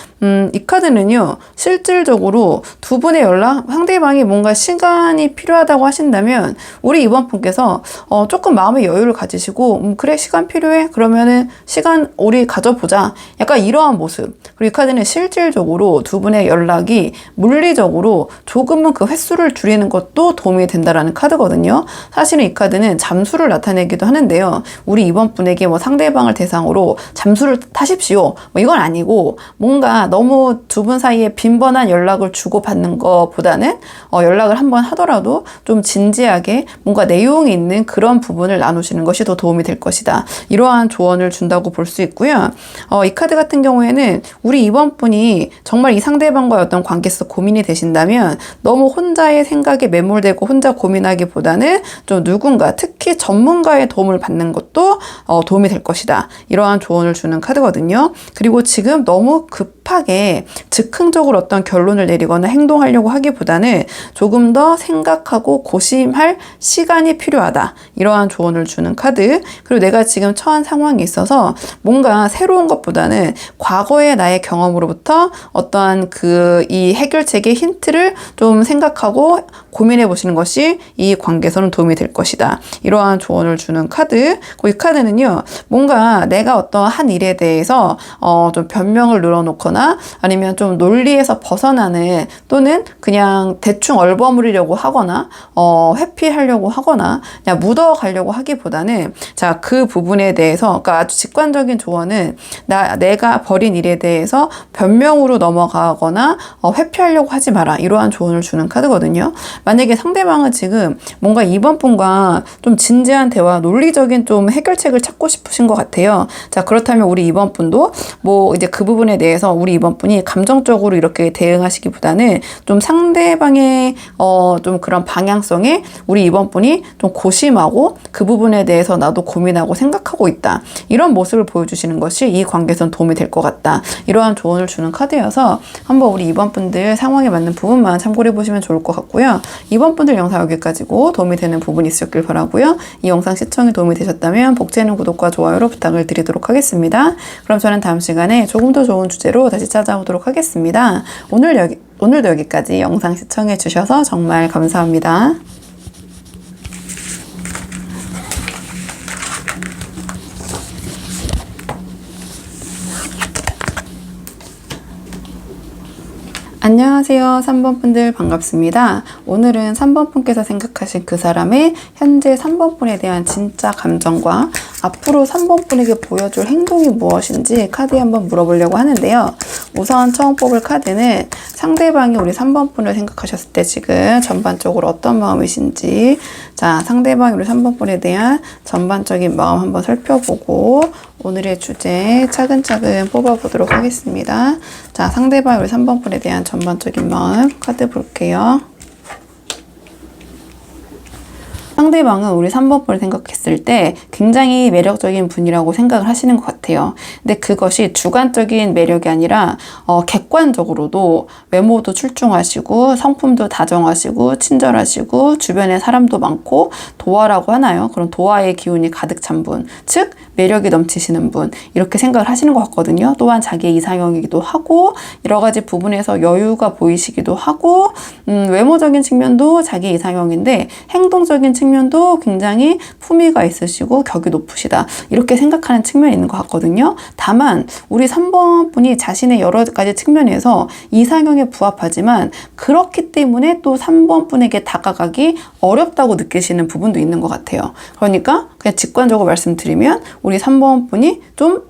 이 카드는요. 실질적으로 두 분의 연락, 상대방이 뭔가 시간이 필요하다고 하신다면 우리 이번 분께서 조금 마음의 여유를 가지시고 그래 시간 필요해? 그러면은 시간 우리 가져보자. 약간 이러한 모습. 그리고 이 카드는 실질적으로 두 분의 연락이 물리적으로 조금은 그 횟수를 줄이는 것도 도움이 된다라는 카드거든요. 사실은 이 카드는 잠수를 나타내기도 하는데요. 우리 이번 분에게 뭐 상대방을 대상으로 잠수를 타십시오. 뭐 이건 아니고 뭔가 너무 두 분 사이에 빈번한 연락을 주고받는 것보다는 연락을 한번 하더라도 좀 진지하게 뭔가 내용이 있는 그런 부분을 나누시는 것이 더 도움이 될 것이다. 이러한 조언을 준다고 볼 수 있고요. 이 카드 같은 경우에는 우리 이번 분이 정말 이 상대방과의 어떤 관계에서 고민이 되신다면 너무 혼자의 생각에 매몰되고 혼자 고민하기보다는 좀 누군가 특히 전문가의 도움을 받는 것도 도움이 될 것이다. 이러한 조언을 주는 카드거든요. 그리고 지금 너무 급하게 즉흥적으로 어떤 결론을 내리거나 행동하려고 하기보다는 조금 더 생각하고 고심할 시간이 필요하다. 이러한 조언을 주는 카드. 그리고 내가 지금 처한 상황에 있어서 뭔가 새로운 것보다는 과거의 나의 경험으로부터 어떠한 이 해결책의 힌트를 좀 생각하고 고민해 보시는 것이 이 관계에서는 도움이 될 것이다. 이러한 조언을 주는 카드. 이 카드는요, 뭔가 내가 어떤 한 일에 대해서 좀 변명을 늘어놓거나 아니면 좀 논리에서 벗어나는 또는 그냥 대충 얼버무리려고 하거나 회피하려고 하거나 그냥 묻어가려고 하기보다는 자, 그 부분에 대해서 그러니까 아주 직관적인 조언은 내가 벌인 일에 대해서 변명으로 넘어가거나 회피하려고 하지 마라. 이러한 조언을 주는 카드거든요. 만약에 상대방은 지금 뭔가 이번 분과 좀 진지한 대화, 논리적인 좀 해결책을 찾고 싶으신 것 같아요. 자, 그렇다면 우리 이번 분도 뭐 이제 그 부분에 대해서 우리 이번 분이 감정적으로 이렇게 대응하시기보다는 좀 상대방의 좀 그런 방향성에 우리 이번 분이 좀 고심하고 그 부분에 대해서 나도 고민하고 생각하고 있다. 이런 모습을 보여주시는 것이 이 관계에선 도움이 될 것 같다. 이러한 조언을 주는 카드여서 한번 우리 이번 분들 상황에 맞는 부분만 참고해 보시면 좋을 것 같고요. 이번 분들 영상 여기까지고 도움이 되는 부분이 있으셨길 바라고요. 이 영상 시청이 도움이 되셨다면 복제는 구독과 좋아요로 부탁을 드리도록 하겠습니다. 그럼 저는 다음 시간에 조금 더 좋은 주제로 다시 찾아오도록 하겠습니다. 오늘도 여기까지 영상 시청해 주셔서 정말 감사합니다. 안녕하세요. 3번 분들 반갑습니다. 오늘은 3번 분께서 생각하신 그 사람의 현재 3번 분에 대한 진짜 감정과 앞으로 3번 분에게 보여줄 행동이 무엇인지 카드에 한번 물어보려고 하는데요. 우선 처음 뽑을 카드는 상대방이 우리 3번 분을 생각하셨을 때 지금 전반적으로 어떤 마음이신지, 자, 상대방이 우리 3번 분에 대한 전반적인 마음 한번 살펴보고 오늘의 주제 차근차근 뽑아보도록 하겠습니다. 자, 상대방이 우리 3번 분에 대한 전반적인 마음 카드 볼게요. 상대방은 우리 3번 분을 생각했을 때 굉장히 매력적인 분이라고 생각을 하시는 것 같아요. 근데 그것이 주관적인 매력이 아니라 객관적으로도 외모도 출중하시고 성품도 다정하시고 친절하시고 주변에 사람도 많고 도화라고 하나요? 그런 도화의 기운이 가득 찬 분, 즉 매력이 넘치시는 분, 이렇게 생각을 하시는 것 같거든요. 또한 자기의 이상형이기도 하고 여러 가지 부분에서 여유가 보이시기도 하고 외모적인 측면도 자기 이상형인데 행동적인 측면도 굉장히 품위가 있으시고 격이 높으시다, 이렇게 생각하는 측면이 있는 것 같거든요. 다만 우리 3번 분이 자신의 여러 가지 측면에서 이상형에 부합하지만 그렇기 때문에 또 3번 분에게 다가가기 어렵다고 느끼시는 부분도 있는 것 같아요. 그러니까 그냥 직관적으로 말씀드리면 우리 3번 분이 좀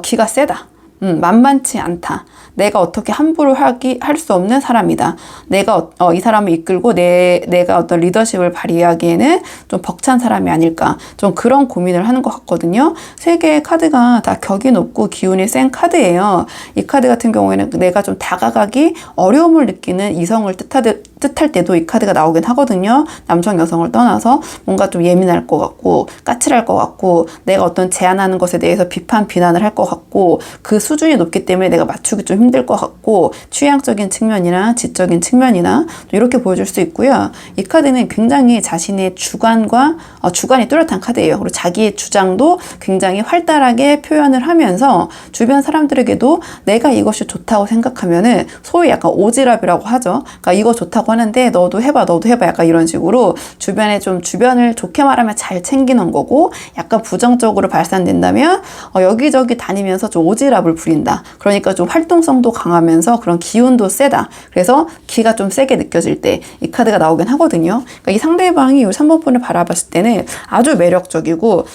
기가 세다, 만만치 않다, 내가 어떻게 함부로 할 수 없는 사람이다, 내가 이 사람을 이끌고 내가 어떤 리더십을 발휘하기에는 좀 벅찬 사람이 아닐까, 좀 그런 고민을 하는 것 같거든요. 세 개의 카드가 다 격이 높고 기운이 센 카드예요. 이 카드 같은 경우에는 내가 좀 다가가기 어려움을 느끼는 이성을 뜻할 때도 이 카드가 나오긴 하거든요. 남성 여성을 떠나서 뭔가 좀 예민할 것 같고 까칠할 것 같고 내가 어떤 제안하는 것에 대해서 비난을 할 것 같고 그 수준이 높기 때문에 내가 맞추기 좀 힘들 것 같고 취향적인 측면이나 지적인 측면이나 이렇게 보여줄 수 있고요. 이 카드는 굉장히 자신의 주관이 뚜렷한 카드예요. 그리고 자기의 주장도 굉장히 활달하게 표현을 하면서 주변 사람들에게도 내가 이것이 좋다고 생각하면은 소위 약간 오지랖이라고 하죠. 그러니까 이거 좋다고 하는데 너도 해봐 약간 이런 식으로 주변을 좋게 말하면 잘 챙기는 거고, 약간 부정적으로 발산된다면 여기저기 다니면서 좀 오지랖을 부린다. 그러니까 좀 활동성도 강하면서 그런 기운도 세다. 그래서 기가 좀 세게 느껴질 때 이 카드가 나오긴 하거든요. 그러니까 이 상대방이 3번 분을 바라봤을 때는 아주 매력적이고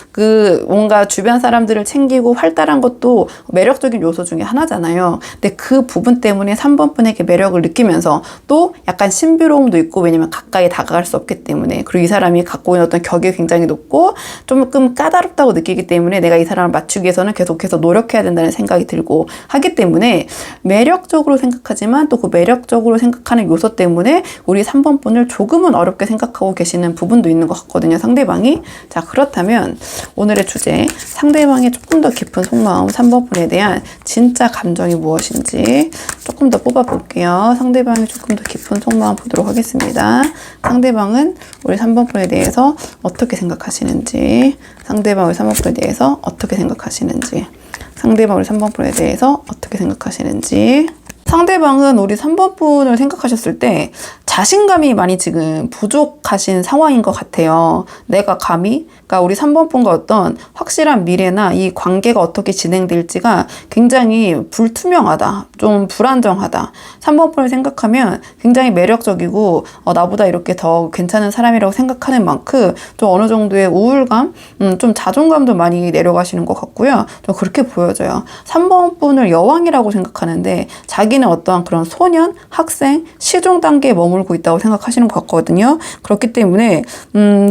뭔가 주변 사람들을 챙기고 활달한 것도 매력적인 요소 중에 하나잖아요. 근데 그 부분 때문에 3번 분에게 매력을 느끼면서 또 약간 신비로움도 있고, 왜냐면 가까이 다가갈 수 없기 때문에, 그리고 이 사람이 갖고 있는 어떤 격이 굉장히 높고 조금 까다롭다고 느끼기 때문에 내가 이 사람을 맞추기 위해서는 계속해서 노력해야 된다는 생각이 들고 하기 때문에 매력적으로 생각하지만 또 그 매력적으로 생각하는 요소 때문에 우리 3번 분을 조금은 어렵게 생각하고 계시는 부분도 있는 것 같거든요, 상대방이. 자, 그렇다면 오늘의 주제, 상대방의 조금 더 깊은 속마음 3번 분에 대한 진짜 감정이 무엇인지 조금 더 뽑아볼게요. 상대방의 조금 더 깊은 속마음 보도록 하겠습니다. 상대방은 우리 3번 분에 대해서 어떻게 생각하시는지, 상대방 우리 3번 분에 대해서 어떻게 생각하시는지, 상대방 우리 3번 분에 대해서 어떻게 생각하시는지. 상대방은 우리 3번 분을 생각하셨을 때 자신감이 많이 지금 부족하신 상황인 것 같아요. 내가 감히, 그러니까 우리 3번 분과 어떤 확실한 미래나 이 관계가 어떻게 진행될지가 굉장히 불투명하다, 좀 불안정하다. 3번 분을 생각하면 굉장히 매력적이고 나보다 이렇게 더 괜찮은 사람이라고 생각하는 만큼 좀 어느 정도의 우울감, 좀 자존감도 많이 내려가시는 것 같고요. 좀 그렇게 보여져요. 3번 분을 여왕이라고 생각하는데 자기는 어떠한 그런 소년, 학생, 시종 단계에 머물고 있다고 생각하시는 것 같거든요. 그렇기 때문에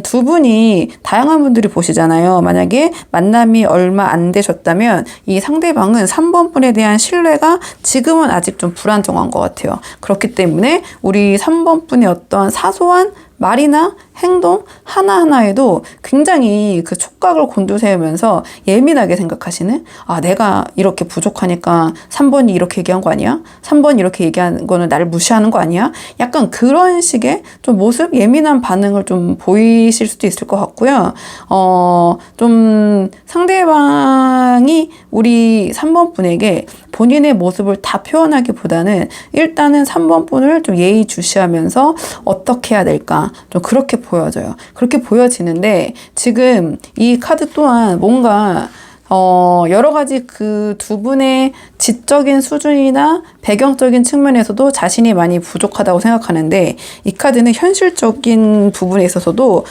두 분이 다양한 분들이 보시잖아요. 만약에 만남이 얼마 안 되셨다면 이 상대방은 3번 분에 대한 신뢰가 지금은 아직 좀 불안정한 것 같아요. 그렇기 때문에 우리 3번 분의 어떤 사소한 말이나 행동 하나하나에도 굉장히 그 촉각을 곤두세우면서 예민하게 생각하시는, 내가 이렇게 부족하니까 3번이 이렇게 얘기한 거 아니야? 3번이 이렇게 얘기한 거는 나를 무시하는 거 아니야? 약간 그런 식의 좀 모습, 예민한 반응을 좀 보이실 수도 있을 것 같고요. 좀 상대방이 우리 3번 분에게 본인의 모습을 다 표현하기보다는 일단은 3번 분을 좀 예의주시하면서 어떻게 해야 될까, 좀 그렇게 보여져요. 그렇게 보여지는데 지금 이 카드 또한 뭔가 여러 가지 그 두 분의 지적인 수준이나 배경적인 측면에서도 자신이 많이 부족하다고 생각하는데, 이 카드는 현실적인 부분에 있어서도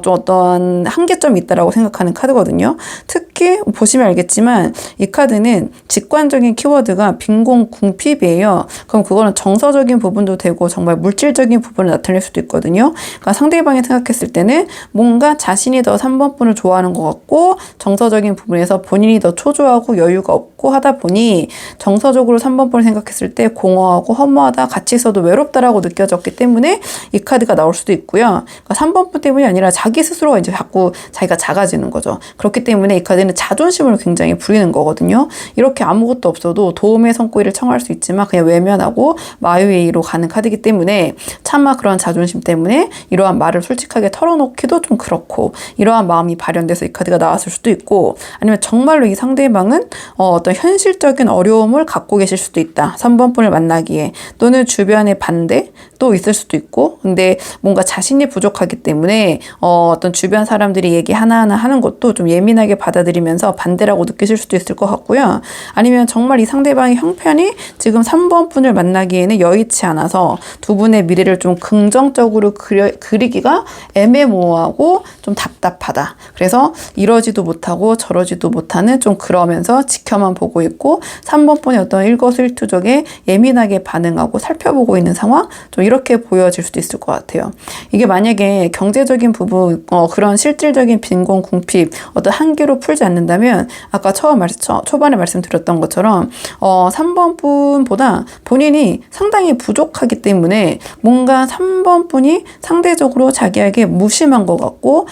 좀 어떤 한계점이 있다라고 생각하는 카드거든요. 특히 보시면 알겠지만 이 카드는 직관적인 키워드가 빈곤 궁핍이에요. 그럼 그거는 정서적인 부분도 되고 정말 물질적인 부분을 나타낼 수도 있거든요. 그러니까 상대방이 생각했을 때는 뭔가 자신이 더 3번 분을 좋아하는 것 같고, 정서적인 부분에서 본인이 더 초조하고 여유가 없고 하다 보니 정서적으로 3번 분을 생각했을 때 공허하고 허무하다, 같이 있어도 외롭다라고 느껴졌기 때문에 이 카드가 나올 수도 있고요. 그러니까 3번 분 때문이 아니라 자기 스스로가 이제 자꾸 자기가 작아지는 거죠. 그렇기 때문에 이 카드는 자존심을 굉장히 부리는 거거든요. 이렇게 아무것도 없어도 도움의 손길을 청할 수 있지만 그냥 외면하고 마이웨이로 가는 카드이기 때문에, 차마 그런 자존심 때문에 이러한 말을 솔직하게 털어놓기도 좀 그렇고, 이러한 마음이 발현돼서 이 카드가 나왔을 수도 있고, 아니면 정말로 이 상대방은 어떤 현실적인 어려움을 갖고 계실 수도 있다. 3번 분을 만나기에. 또는 주변의 반대도 있을 수도 있고, 근데 뭔가 자신이 부족하기 때문에 어떤 주변 사람들이 얘기 하나하나 하는 것도 좀 예민하게 받아들이면서 반대라고 느끼실 수도 있을 것 같고요. 아니면 정말 이 상대방의 형편이 지금 3번 분을 만나기에는 여의치 않아서 두 분의 미래를 좀 긍정적으로 그리기가 애매모호하고 좀 답답하다. 그래서 이러지도 못하고 저러지도 못하는, 좀 그러면서 지켜만 보고 있고 3번 분의 어떤 일거수일투족에 예민하게 반응하고 살펴보고 있는 상황, 좀 이렇게 보여질 수도 있을 것 같아요. 이게 만약에 경제적인 부분, 그런 실질적인 빈곤 궁핍 어떤 한계로 풀지 않는다면, 아까 초반에 말씀드렸던 것처럼 3번 분보다 본인이 상당히 부족하기 때문에 뭔가 3번 분이 상대적으로 자기에게 무심한 것 같고,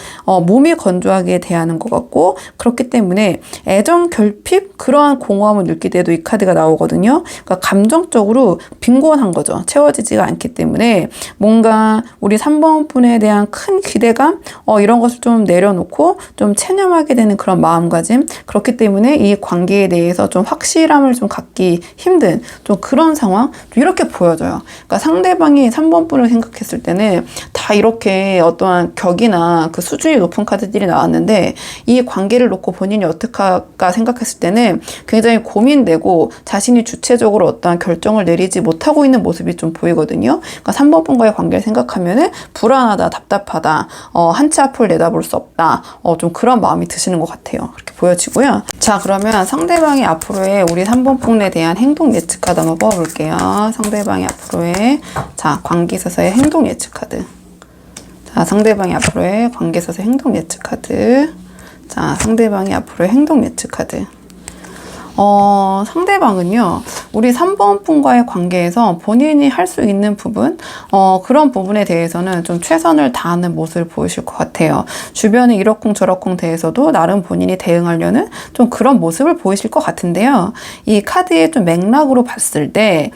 몸이 건조하게 대하는 것 같고, 그렇기 때문에 애정 결핍, 그러한 공허함을 느낄 때도 이 카드가 나오거든요. 그러니까 감정적으로 빈곤한 거죠. 채워지지가 않기 때문에 뭔가 우리 3번 분에 대한 큰 기대감, 이런 것을 좀 내려놓고 좀 체념하게 되는 그런 마음가짐, 그렇기 때문에 이 관계에 대해서 좀 확실함을 좀 갖기 힘든 좀 그런 상황, 좀 이렇게 보여져요. 그러니까 상대방이 3번 분을 생각했을 때는 다 이렇게 어떠한 격이나 그 수준이 높은 카드들이 나왔는데, 이 관계를 놓고 본인이 어떻게 할까 생각했을 때는 굉장히 고민되고 자신이 주체적으로 어떠한 결정을 내리지 못하고 있는 모습이 좀 보이거든요. 그러니까 3번 분과의 관계를 생각하면은 불안하다, 답답하다, 한 치 앞을 내다볼 수 없다, 좀 그런 마음이 드시는 것 같아요. 그렇게 보여지고요. 자, 그러면 상대방이 앞으로의 우리 3번 분에 대한 행동 예측 카드 한번 뽑아볼게요. 상대방이 앞으로의, 자, 관계 있어서의 행동 예측 카드. 자, 상대방이 앞으로의 관계 있어서 행동 예측 카드. 자, 상대방이 앞으로의 행동 예측 카드. 상대방은요, 우리 3번 분과의 관계에서 본인이 할 수 있는 부분, 그런 부분에 대해서는 좀 최선을 다하는 모습을 보이실 것 같아요. 주변에 이러쿵저러쿵 대해서도 나름 본인이 대응하려는 좀 그런 모습을 보이실 것 같은데요. 이 카드의 좀 맥락으로 봤을 때,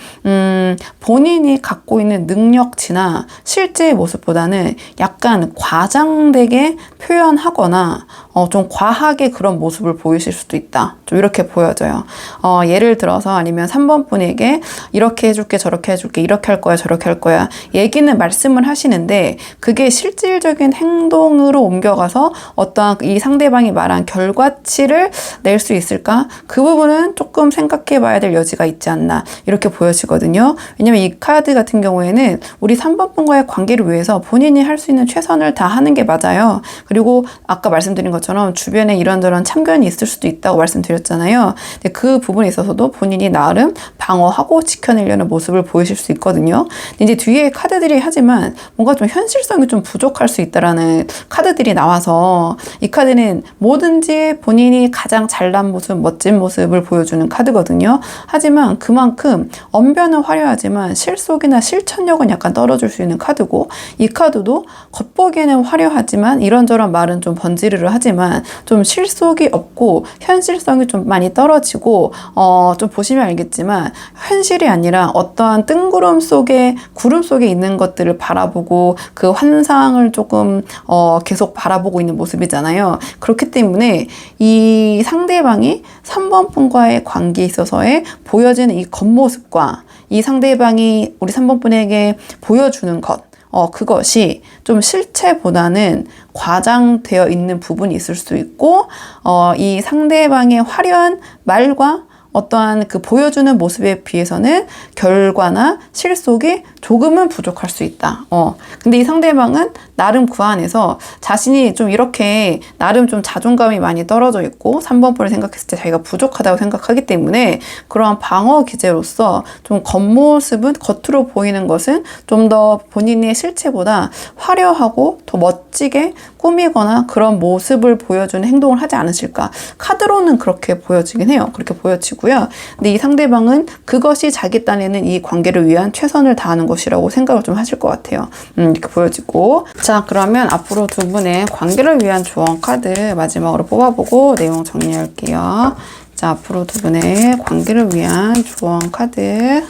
본인이 갖고 있는 능력치나 실제의 모습보다는 약간 과장되게 표현하거나, 좀 과하게 그런 모습을 보이실 수도 있다. 좀 이렇게 보여져요. 예를 들어서 아니면 3번 분에게 이렇게 해줄게, 저렇게 해줄게, 이렇게 할 거야, 저렇게 할 거야 얘기는 말씀을 하시는데, 그게 실질적인 행동으로 옮겨가서 어떠한 이 상대방이 말한 결과치를 낼 수 있을까? 그 부분은 조금 생각해 봐야 될 여지가 있지 않나, 이렇게 보여지거든요. 왜냐면 이 카드 같은 경우에는 우리 3번 분과의 관계를 위해서 본인이 할 수 있는 최선을 다하는 게 맞아요. 그리고 아까 말씀드린 것처럼 주변에 이런저런 참견이 있을 수도 있다고 말씀드렸잖아요. 근데 그 부분에 있어서도 본인이 나름 방어하고 지켜내려는 모습을 보이실 수 있거든요. 근데 이제 뒤에 카드들이 하지만 뭔가 좀 현실성이 좀 부족할 수 있다라는 카드들이 나와서, 이 카드는 뭐든지 본인이 가장 잘난 모습, 멋진 모습을 보여주는 카드거든요. 하지만 그만큼 언변은 화려하지만 실속이나 실천력은 약간 떨어질 수 있는 카드고, 이 카드도 겉보기에는 화려하지만 이런저런 말은 좀 번지르르 하지만 좀 실속이 없고 현실성이 좀 많이 떨어지고, 좀 보시면 알겠지만 현실이 아니라 어떠한 뜬구름 속에, 구름 속에 있는 것들을 바라보고 그 환상을 조금 계속 바라보고 있는 모습이잖아요. 그렇기 때문에 이 상대방이 3번 분과의 관계에 있어서의 보여지는 이 겉모습과 이 상대방이 우리 3번 분에게 보여주는 것, 그것이 좀 실체보다는 과장되어 있는 부분이 있을 수 있고, 이 상대방의 화려한 말과 어떠한 그 보여주는 모습에 비해서는 결과나 실속이 조금은 부족할 수 있다. 근데 이 상대방은 나름 그 안에서 자신이 좀 이렇게 나름 좀 자존감이 많이 떨어져 있고 3번 분을 생각했을 때 자기가 부족하다고 생각하기 때문에 그러한 방어 기제로서 좀 겉모습은 겉으로 보이는 것은 좀 더 본인의 실체보다 화려하고 더 멋지게 꾸미거나 그런 모습을 보여주는 행동을 하지 않으실까. 카드로는 그렇게 보여지긴 해요. 그렇게 보여지고요. 근데 이 상대방은 그것이 자기 딴에는 이 관계를 위한 최선을 다하는 것이라고 생각을 좀 하실 것 같아요. 이렇게 보여지고. 자, 그러면 앞으로 두 분의 관계를 위한 조언 카드 마지막으로 뽑아보고 내용 정리할게요. 자, 앞으로 두 분의 관계를 위한 조언 카드.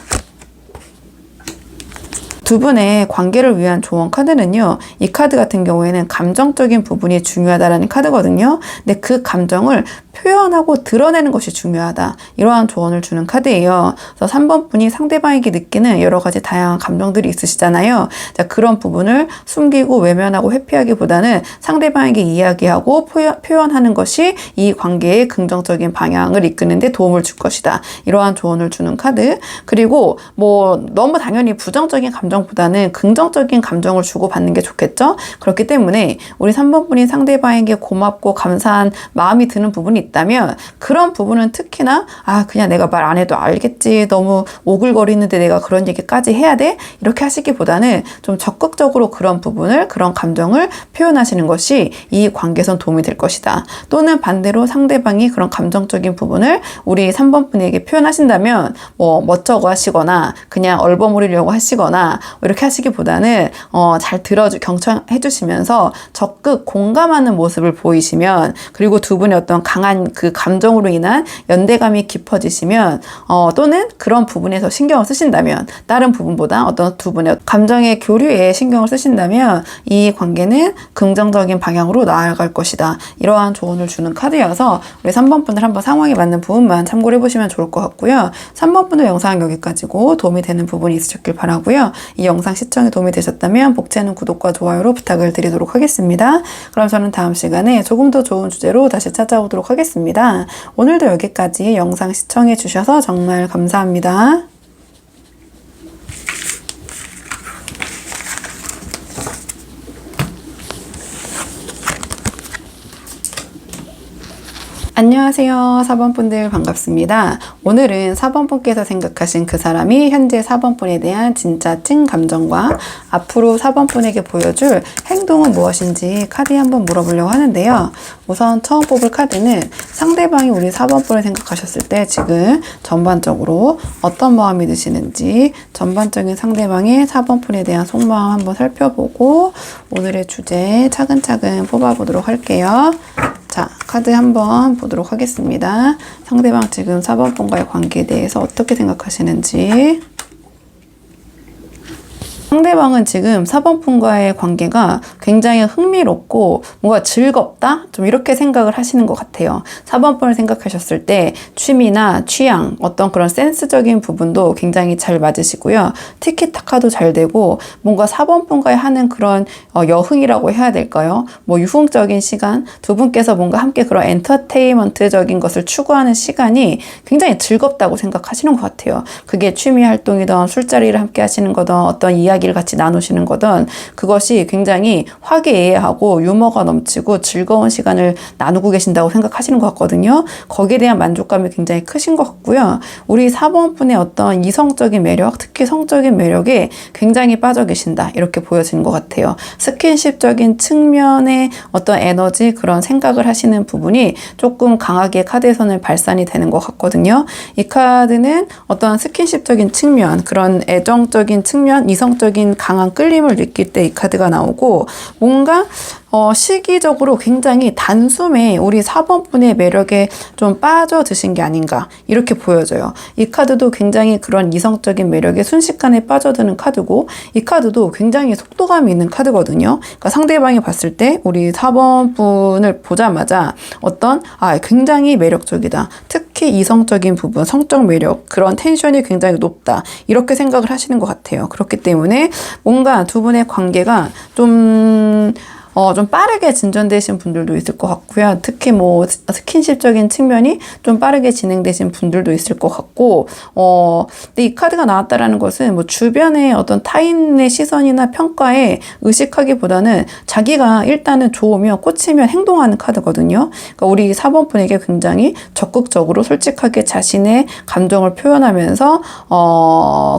두 분의 관계를 위한 조언 카드는요, 이 카드 같은 경우에는 감정적인 부분이 중요하다라는 카드거든요. 근데 그 감정을 표현하고 드러내는 것이 중요하다. 이러한 조언을 주는 카드예요. 그래서 3번 분이 상대방에게 느끼는 여러 가지 다양한 감정들이 있으시잖아요. 자, 그런 부분을 숨기고 외면하고 회피하기보다는 상대방에게 이야기하고 표현하는 것이 이 관계의 긍정적인 방향을 이끄는 데 도움을 줄 것이다. 이러한 조언을 주는 카드. 그리고 뭐 너무 당연히 부정적인 감정보다는 긍정적인 감정을 주고받는 게 좋겠죠? 그렇기 때문에 우리 3번 분이 상대방에게 고맙고 감사한 마음이 드는 부분이 있다면 그런 부분은 특히나 그냥 내가 말 안 해도 알겠지, 너무 오글거리는데 내가 그런 얘기까지 해야 돼? 이렇게 하시기보다는 좀 적극적으로 그런 부분을, 그런 감정을 표현하시는 것이 이 관계에선 도움이 될 것이다. 또는 반대로 상대방이 그런 감정적인 부분을 우리 3번 분에게 표현하신다면 뭐 멋쩍어 하시거나 그냥 얼버무리려고 하시거나 이렇게 하시기보다는 잘 경청해 주시면서 적극 공감하는 모습을 보이시면, 그리고 두 분의 어떤 강한 그 감정으로 인한 연대감이 깊어지시면, 또는 그런 부분에서 신경을 쓰신다면, 다른 부분보다 어떤 두 분의 감정의 교류에 신경을 쓰신다면 이 관계는 긍정적인 방향으로 나아갈 것이다. 이러한 조언을 주는 카드여서 우리 3번 분들 한번 상황에 맞는 부분만 참고를 해보시면 좋을 것 같고요. 3번 분들 영상은 여기까지고 도움이 되는 부분이 있으셨길 바라고요. 이 영상 시청에 도움이 되셨다면 복제하는 구독과 좋아요로 부탁을 드리도록 하겠습니다. 그럼 저는 다음 시간에 조금 더 좋은 주제로 다시 찾아오도록 하겠습니다. 오늘도 여기까지 영상 시청해 주셔서 정말 감사합니다. 안녕하세요. 4번 분들 반갑습니다. 오늘은 4번 분께서 생각하신 그 사람이 현재 4번 분에 대한 진짜 찐 감정과 앞으로 4번 분에게 보여줄 행동은 무엇인지 카드에 한번 물어보려고 하는데요. 우선 처음 뽑을 카드는 상대방이 우리 4번 분을 생각하셨을 때 지금 전반적으로 어떤 마음이 드시는지, 전반적인 상대방의 4번 분에 대한 속마음 한번 살펴보고 오늘의 주제 차근차근 뽑아보도록 할게요. 자, 카드 한번 보도록 하겠습니다. 상대방 지금 4번 분과의 관계에 대해서 어떻게 생각하시는지. 상대방은 지금 4번 분과의 관계가 굉장히 흥미롭고 뭔가 즐겁다? 좀 이렇게 생각을 하시는 것 같아요. 4번 분을 생각하셨을 때 취미나 취향, 어떤 그런 센스적인 부분도 굉장히 잘 맞으시고요. 티키타카도 잘 되고 뭔가 4번 분과의 하는 그런 여흥이라고 해야 될까요? 뭐 유흥적인 시간, 두 분께서 뭔가 함께 그런 엔터테인먼트적인 것을 추구하는 시간이 굉장히 즐겁다고 생각하시는 것 같아요. 그게 취미 활동이든 술자리를 함께 하시는 거든 어떤 이야기를 같이 나누시는 거든 그것이 굉장히 화기애애하고 유머가 넘치고 즐거운 시간을 나누고 계신다고 생각하시는 것 같거든요. 거기에 대한 만족감이 굉장히 크신 것 같고요. 우리 4번 분의 어떤 이성적인 매력, 특히 성적인 매력에 굉장히 빠져 계신다. 이렇게 보여지는 것 같아요. 스킨십적인 측면의 어떤 에너지, 그런 생각을 하시는 부분이 조금 강하게 카드에서는 발산이 되는 것 같거든요. 이 카드는 어떤 스킨십적인 측면, 그런 애정적인 측면, 이성적인 강한 끌림을 느낄 때 이 카드가 나오고, 뭔가 시기적으로 굉장히 단숨에 우리 4번 분의 매력에 좀 빠져드신 게 아닌가 이렇게 보여져요. 이 카드도 굉장히 그런 이성적인 매력에 순식간에 빠져드는 카드고, 이 카드도 굉장히 속도감이 있는 카드거든요. 그러니까 상대방이 봤을 때 우리 4번 분을 보자마자 어떤 굉장히 매력적이다. 특히 특히 이성적인 부분, 성적 매력, 그런 텐션이 굉장히 높다. 이렇게 생각을 하시는 것 같아요. 그렇기 때문에 뭔가 두 분의 관계가 좀 빠르게 진전되신 분들도 있을 것 같고요. 특히 뭐 스킨십적인 측면이 좀 빠르게 진행되신 분들도 있을 것 같고, 근데 이 카드가 나왔다라는 것은 뭐 주변의 어떤 타인의 시선이나 평가에 의식하기보다는 자기가 일단은 좋으면 꽂히면 행동하는 카드거든요. 그러니까 우리 4번 분에게 굉장히 적극적으로 솔직하게 자신의 감정을 표현하면서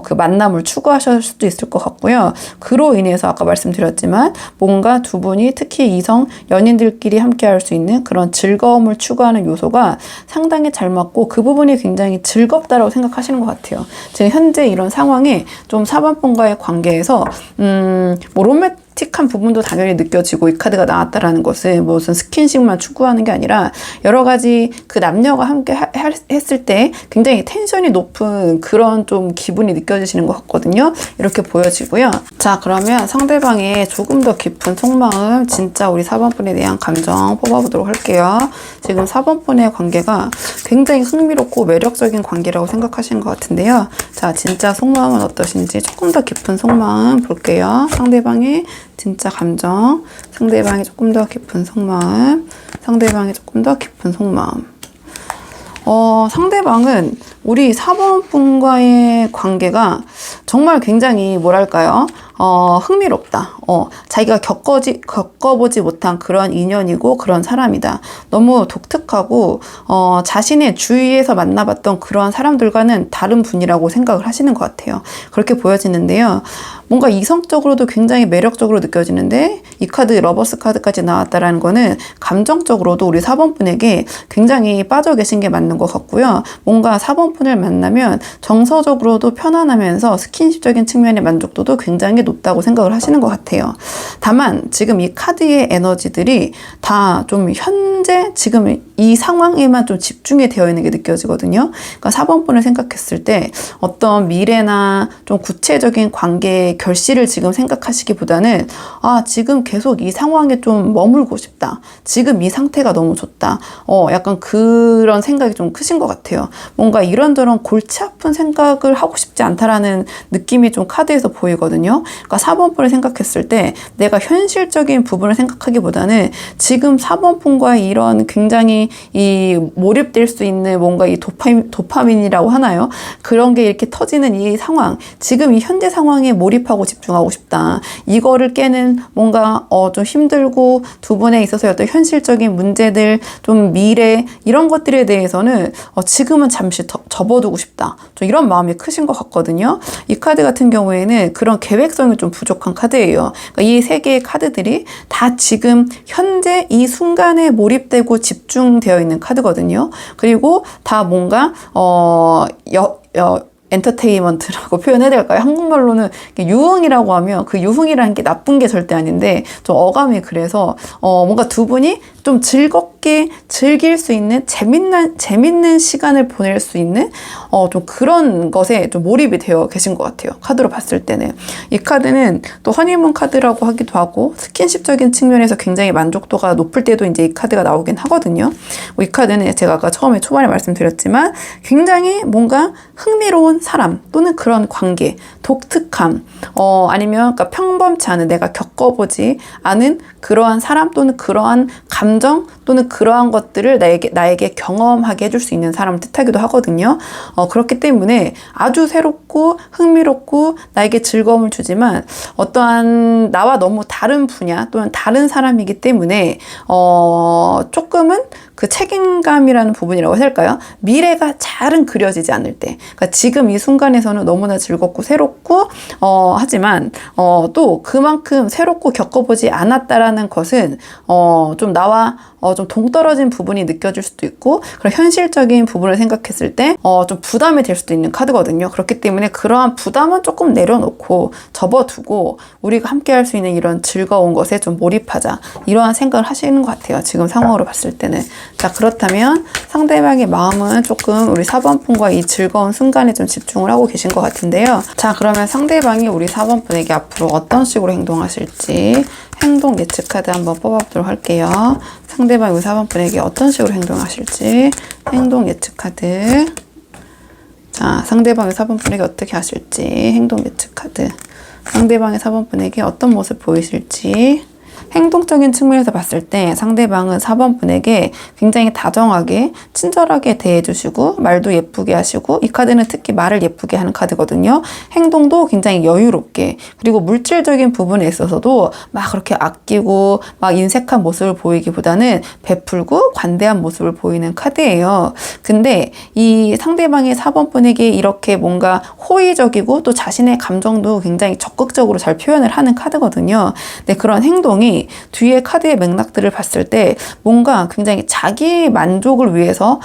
그 만남을 추구하실 수도 있을 것 같고요. 그로 인해서 아까 말씀드렸지만 뭔가 두 분이 특히 이성 연인들끼리 함께 할 수 있는 그런 즐거움을 추구하는 요소가 상당히 잘 맞고 그 부분이 굉장히 즐겁다라고 생각하시는 것 같아요. 지금 현재 이런 상황에 좀 4번 분과의 관계에서 뭐 로맨틱한 부분도 당연히 느껴지고, 이 카드가 나왔다라는 것은 무슨 스킨십만 추구하는 게 아니라 여러 가지 그 남녀가 함께 했을 때 굉장히 텐션이 높은 그런 좀 기분이 느껴지시는 것 같거든요. 이렇게 보여지고요. 자, 그러면 상대방의 조금 더 깊은 속마음, 진짜 우리 4번 분에 대한 감정 뽑아보도록 할게요. 지금 4번 분의 관계가 굉장히 흥미롭고 매력적인 관계라고 생각하시는 것 같은데요. 자, 진짜 속마음은 어떠신지 조금 더 깊은 속마음 볼게요. 상대방의 진짜 감정, 상대방의 조금 더 깊은 속마음, 상대방의 조금 더 깊은 속마음. 상대방은 우리 4번 분과의 관계가 정말 굉장히 뭐랄까요? 흥미롭다. 자기가 겪어보지 못한 그런 인연이고 그런 사람이다. 너무 독특하고, 자신의 주위에서 만나봤던 그런 사람들과는 다른 분이라고 생각을 하시는 것 같아요. 그렇게 보여지는데요. 뭔가 이성적으로도 굉장히 매력적으로 느껴지는데, 이 카드, 러버스 카드까지 나왔다라는 거는 감정적으로도 우리 4번 분에게 굉장히 빠져 계신 게 맞는 것 같고요. 뭔가 4번 분을 만나면 정서적으로도 편안하면서 스킨십적인 측면의 만족도도 굉장히 높다고 생각을 하시는 것 같아요. 다만 지금 이 카드의 에너지들이 다 좀 현재 지금 이 상황에만 좀 집중이 되어 있는 게 느껴지거든요. 그러니까 4번 분을 생각했을 때 어떤 미래나 좀 구체적인 관계의 결실을 지금 생각하시기보다는 지금 계속 이 상황에 좀 머물고 싶다. 지금 이 상태가 너무 좋다. 약간 그런 생각이 좀 크신 것 같아요. 뭔가 이런저런 골치 아픈 생각을 하고 싶지 않다라는 느낌이 좀 카드에서 보이거든요. 그러니까 4번 분을 생각했을 때 내가 현실적인 부분을 생각하기보다는 지금 4번 분과의 이런 굉장히 이 몰입될 수 있는 뭔가 이 도파민이라고 하나요? 그런 게 이렇게 터지는 이 상황, 지금 이 현재 상황에 몰입하고 집중하고 싶다. 이거를 깨는 뭔가 좀 힘들고 두 분에 있어서 어떤 현실적인 문제들, 좀 미래 이런 것들에 대해서는 지금은 잠시 접어두고 싶다. 좀 이런 마음이 크신 것 같거든요. 이 카드 같은 경우에는 그런 계획성이 좀 부족한 카드예요. 그러니까 이 세 개의 카드들이 다 지금 현재 이 순간에 몰입되고 집중되어 있는 카드거든요. 그리고 다 뭔가 엔터테인먼트라고 표현해야 될까요? 한국말로는 유흥이라고 하면 그 유흥이라는 게 나쁜 게 절대 아닌데 좀 어감이 그래서 뭔가 두 분이 좀 즐겁게 즐길 수 있는 재밌는 시간을 보낼 수 있는 좀 그런 것에 좀 몰입이 되어 계신 것 같아요. 카드로 봤을 때는. 이 카드는 또 허니문 카드라고 하기도 하고 스킨십적인 측면에서 굉장히 만족도가 높을 때도 이제 이 카드가 나오긴 하거든요. 이 카드는 제가 아까 초반에 말씀드렸지만 굉장히 뭔가 흥미로운 사람 또는 그런 관계, 독특함, 아니면 그러니까 평범치 않은 내가 겪어보지 않은 그러한 사람 또는 그러한 감정 또는 그러한 것들을 나에게 경험하게 해줄 수 있는 사람을 뜻하기도 하거든요. 그렇기 때문에 아주 새롭고 흥미롭고 나에게 즐거움을 주지만 어떠한 나와 너무 다른 분야 또는 다른 사람이기 때문에 조금은 그 책임감이라는 부분이라고 해야 할까요? 미래가 잘은 그려지지 않을 때, 그러니까 지금 이 순간에서는 너무나 즐겁고 새롭고 하지만 또 그만큼 새롭고 겪어보지 않았다라는 것은 좀 나와 좀 동떨어진 부분이 느껴질 수도 있고, 그런 현실적인 부분을 생각했을 때 좀 부담이 될 수도 있는 카드거든요. 그렇기 때문에 그러한 부담은 조금 내려놓고 접어두고 우리가 함께 할 수 있는 이런 즐거운 것에 좀 몰입하자, 이러한 생각을 하시는 것 같아요. 지금 상황으로 봤을 때는. 자, 그렇다면 상대방의 마음은 조금 우리 4번 분과 이 즐거운 순간에 좀 집중을 하고 계신 것 같은데요. 자, 그러면 상대방이 우리 4번 분에게 앞으로 어떤 식으로 행동하실지 행동 예측 카드 한번 뽑아보도록 할게요. 상대방 이 4번 분에게 어떤 식으로 행동하실지 행동 예측 카드. 자, 상대방의 4번 분에게 어떻게 하실지 행동 예측 카드. 상대방의 4번 분에게 어떤 모습 보이실지. 행동적인 측면에서 봤을 때 상대방은 4번 분에게 굉장히 다정하게 친절하게 대해주시고 말도 예쁘게 하시고, 이 카드는 특히 말을 예쁘게 하는 카드거든요. 행동도 굉장히 여유롭게, 그리고 물질적인 부분에 있어서도 막 그렇게 아끼고 막 인색한 모습을 보이기보다는 베풀고 관대한 모습을 보이는 카드예요. 근데 이 상대방의 4번 분에게 이렇게 뭔가 호의적이고 또 자신의 감정도 굉장히 적극적으로 잘 표현을 하는 카드거든요. 근데 그런 행동이 뒤에 카드의 맥락들을 봤을 때 뭔가 굉장히 자기 만족을 위해서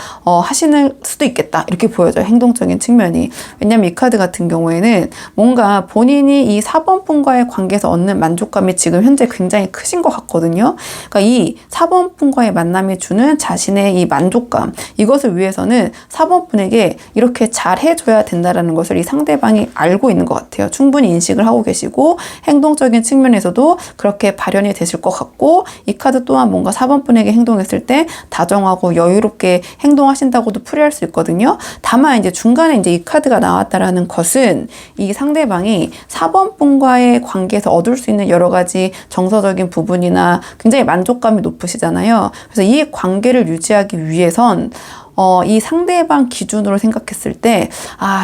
하시는 수도 있겠다, 이렇게 보여져요. 행동적인 측면이. 왜냐면 이 카드 같은 경우에는 뭔가 본인이 이 4번 분과의 관계에서 얻는 만족감이 지금 현재 굉장히 크신 것 같거든요. 그러니까 이 4번 분과의 만남이 주는 자신의 이 만족감, 이것을 위해서는 4번 분에게 이렇게 잘 해줘야 된다라는 것을 이 상대방이 알고 있는 것 같아요. 충분히 인식을 하고 계시고 행동적인 측면에서도 그렇게 발현이 되실 것 같고, 이 카드 또한 뭔가 4번 분에게 행동했을 때 다정하고 여유롭게 행동하신다고도 풀이할 수 있거든요. 다만 이제 중간에 이제 이 카드가 나왔다라는 것은 이 상대방이 4번 분과의 관계에서 얻을 수 있는 여러 가지 정서적인 부분이나 굉장히 만족감이 높으시잖아요. 그래서 이 관계를 유지하기 위해선 이 상대방 기준으로 생각했을 때,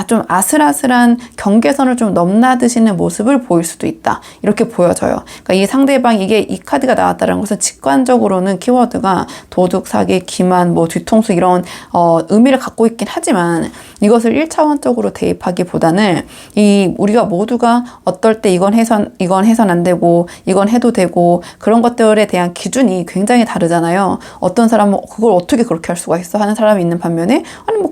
좀 아슬아슬한 경계선을 좀 넘나드시는 모습을 보일 수도 있다, 이렇게 보여져요. 그러니까 이 상대방, 이 카드가 나왔다는 것은 직관적으로는 키워드가 도둑, 사기, 기만, 뒤통수 이런 의미를 갖고 있긴 하지만, 이것을 1차원적으로 대입하기보다는 우리가 모두가 어떨 때 이건 해선 안 되고 이건 해도 되고, 그런 것들에 대한 기준이 굉장히 다르잖아요. 어떤 사람은 그걸 어떻게 그렇게 할 수가 있어 하는 사람이 있는 반면에,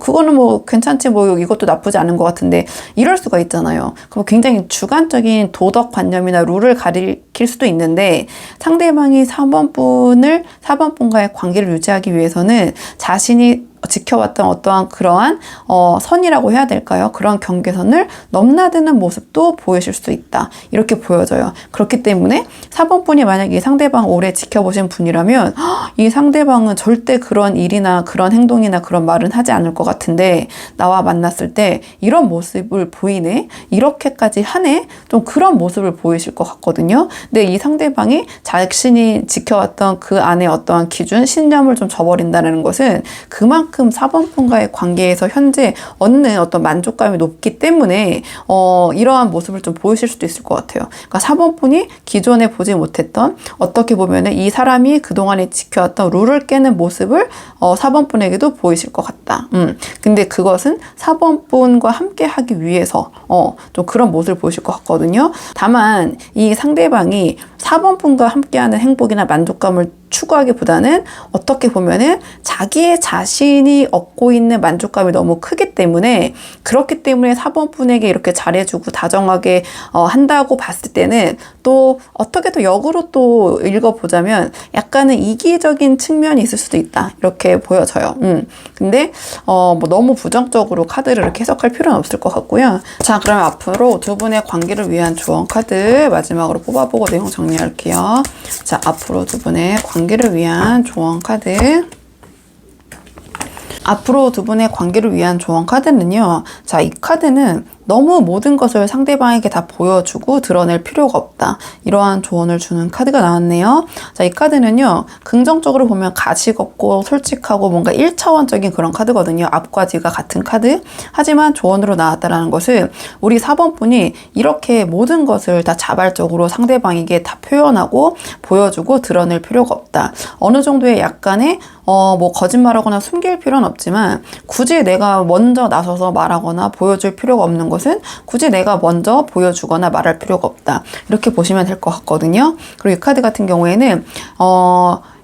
그거는 괜찮지, 이것도 나쁘지 않은 것 같은데, 이럴 수가 있잖아요. 그럼 굉장히 주관적인 도덕관념이나 룰을 가리킬 수도 있는데, 상대방이 4번 분과의 관계를 유지하기 위해서는 자신이 지켜왔던 어떠한 그러한 선이라고 해야 될까요? 그런 경계선을 넘나드는 모습도 보이실 수 있다, 이렇게 보여져요. 그렇기 때문에 4번 분이 만약에 상대방 오래 지켜보신 분이라면 이 상대방은 절대 그런 일이나 그런 행동이나 그런 말은 하지 않을 것 같은데, 나와 만났을 때 이런 모습을 보이네, 이렇게까지 하네, 좀 그런 모습을 보이실 것 같거든요. 근데 이 상대방이 자신이 지켜왔던 그 안에 어떠한 기준, 신념을 좀 저버린다는 것은 그만큼 4번 분과의 관계에서 현재 얻는 어떤 만족감이 높기 때문에 이러한 모습을 좀 보이실 수도 있을 것 같아요. 그러니까 4번 분이 기존에 보지 못했던, 어떻게 보면은 이 사람이 그동안에 지켜왔던 룰을 깨는 모습을 4번 분에게도 보이실 것 같다. 근데 그것은 4번 분과 함께 하기 위해서 좀 그런 모습을 보이실 것 같거든요. 다만 이 상대방이 4번 분과 함께하는 행복이나 만족감을 추구하기보다는 어떻게 보면은 자기의 자신이 얻고 있는 만족감이 너무 크기 때문에, 그렇기 때문에 4번 분에게 이렇게 잘해주고 다정하게 한다고 봤을 때는, 또 어떻게 또 역으로 또 읽어보자면 약간은 이기적인 측면이 있을 수도 있다, 이렇게 보여져요. 근데 너무 부정적으로 카드를 이렇게 해석할 필요는 없을 것 같고요. 자, 그러면 앞으로 두 분의 관계를 위한 조언 카드 마지막으로 뽑아보고 내용 정리할게요. 자, 앞으로 두 분의 관계를 위한 조언 카드. 앞으로 두 분의 관계를 위한 조언 카드는요. 자, 이 카드는 너무 모든 것을 상대방에게 다 보여주고 드러낼 필요가 없다, 이러한 조언을 주는 카드가 나왔네요. 자, 이 카드는요, 긍정적으로 보면 가식 없고 솔직하고 뭔가 1차원적인 그런 카드거든요. 앞과 뒤가 같은 카드. 하지만 조언으로 나왔다라는 것은 우리 4번 분이 이렇게 모든 것을 다 자발적으로 상대방에게 다 표현하고 보여주고 드러낼 필요가 없다. 어느 정도의 약간의 거짓말하거나 숨길 필요는 없지만, 굳이 내가 먼저 나서서 말하거나 보여줄 필요가 없는 것은 굳이 내가 먼저 보여주거나 말할 필요가 없다, 이렇게 보시면 될 것 같거든요. 그리고 이 카드 같은 경우에는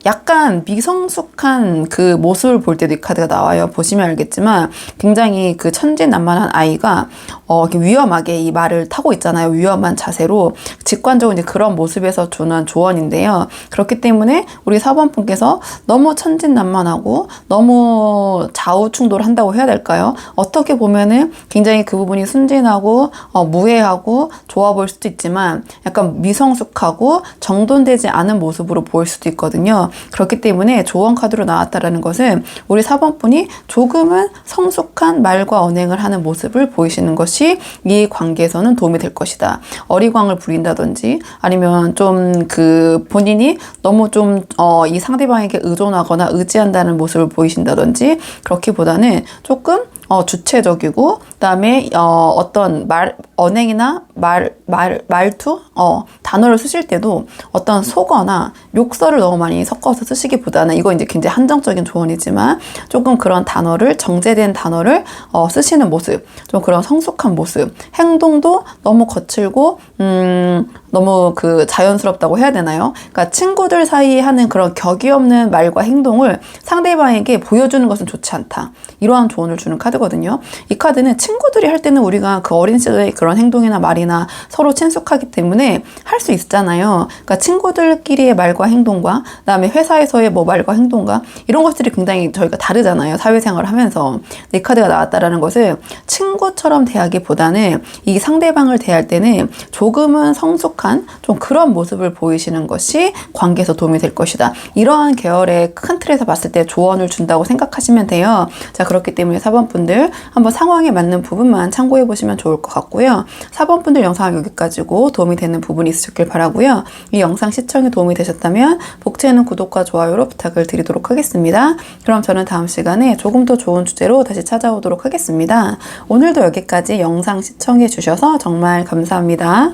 약간 미성숙한 그 모습을 볼 때도 이 카드가 나와요. 보시면 알겠지만 굉장히 그 천진난만한 아이가 이렇게 위험하게 이 말을 타고 있잖아요. 위험한 자세로. 직관적으로 이제 그런 모습에서 주는 조언인데요. 그렇기 때문에 우리 4번 분께서 너무 천진난만하고 너무 좌우충돌한다고 해야 될까요? 어떻게 보면은 굉장히 그 부분이 순진하고 무해하고 좋아 보일 수도 있지만, 약간 미성숙하고 정돈되지 않은 모습으로 보일 수도 있거든요. 그렇기 때문에 조언 카드로 나왔다라는 것은 우리 4번 분이 조금은 성숙한 말과 언행을 하는 모습을 보이시는 것이 이 관계에서는 도움이 될 것이다. 어리광을 부린다든지 아니면 좀 그 본인이 너무 좀 이 상대방에게 의존하거나 의지한다는 모습을 보이신다든지 그렇기보다는 조금 주체적이고 그다음에 어떤 언행이나 말투 단어를 쓰실 때도 어떤 속어나 욕설을 너무 많이 섞어서 쓰시기보다는 이거 이제 굉장히 한정적인 조언이지만 조금 그런 단어를 정제된 단어를 쓰시는 모습, 좀 그런 성숙한 모습, 행동도 너무 거칠고 너무 그 자연스럽다고 해야 되나요? 그러니까 친구들 사이에 하는 그런 격이 없는 말과 행동을 상대방에게 보여주는 것은 좋지 않다. 이러한 조언을 주는 카드거든요. 이 카드는 친구들이 할 때는 우리가 그 어린 시절의 그런 행동이나 말이나 서로 친숙하기 때문에 할 수 있잖아요. 그러니까 친구들끼리의 말과 행동과 그다음에 회사에서의 뭐 말과 행동과 이런 것들이 굉장히 저희가 다르잖아요. 사회생활을 하면서. 이 카드가 나왔다라는 것은 친구처럼 대하기보다는 이 상대방을 대할 때는 조금은 성숙한 좀 그런 모습을 보이시는 것이 관계에서 도움이 될 것이다. 이러한 계열의 큰 틀에서 봤을 때 조언을 준다고 생각하시면 돼요. 자, 그렇기 때문에 4번 분들 한번 상황에 맞는 부분만 참고해 보시면 좋을 것 같고요. 4번 분들 영상 여기까지고 도움이 되는 부분이 있으셨길 바라고요. 이 영상 시청에 도움이 되셨다면 복채는 구독과 좋아요로 부탁을 드리도록 하겠습니다. 그럼 저는 다음 시간에 조금 더 좋은 주제로 다시 찾아오도록 하겠습니다. 오늘도 여기까지 영상 시청해 주셔서 정말 감사합니다.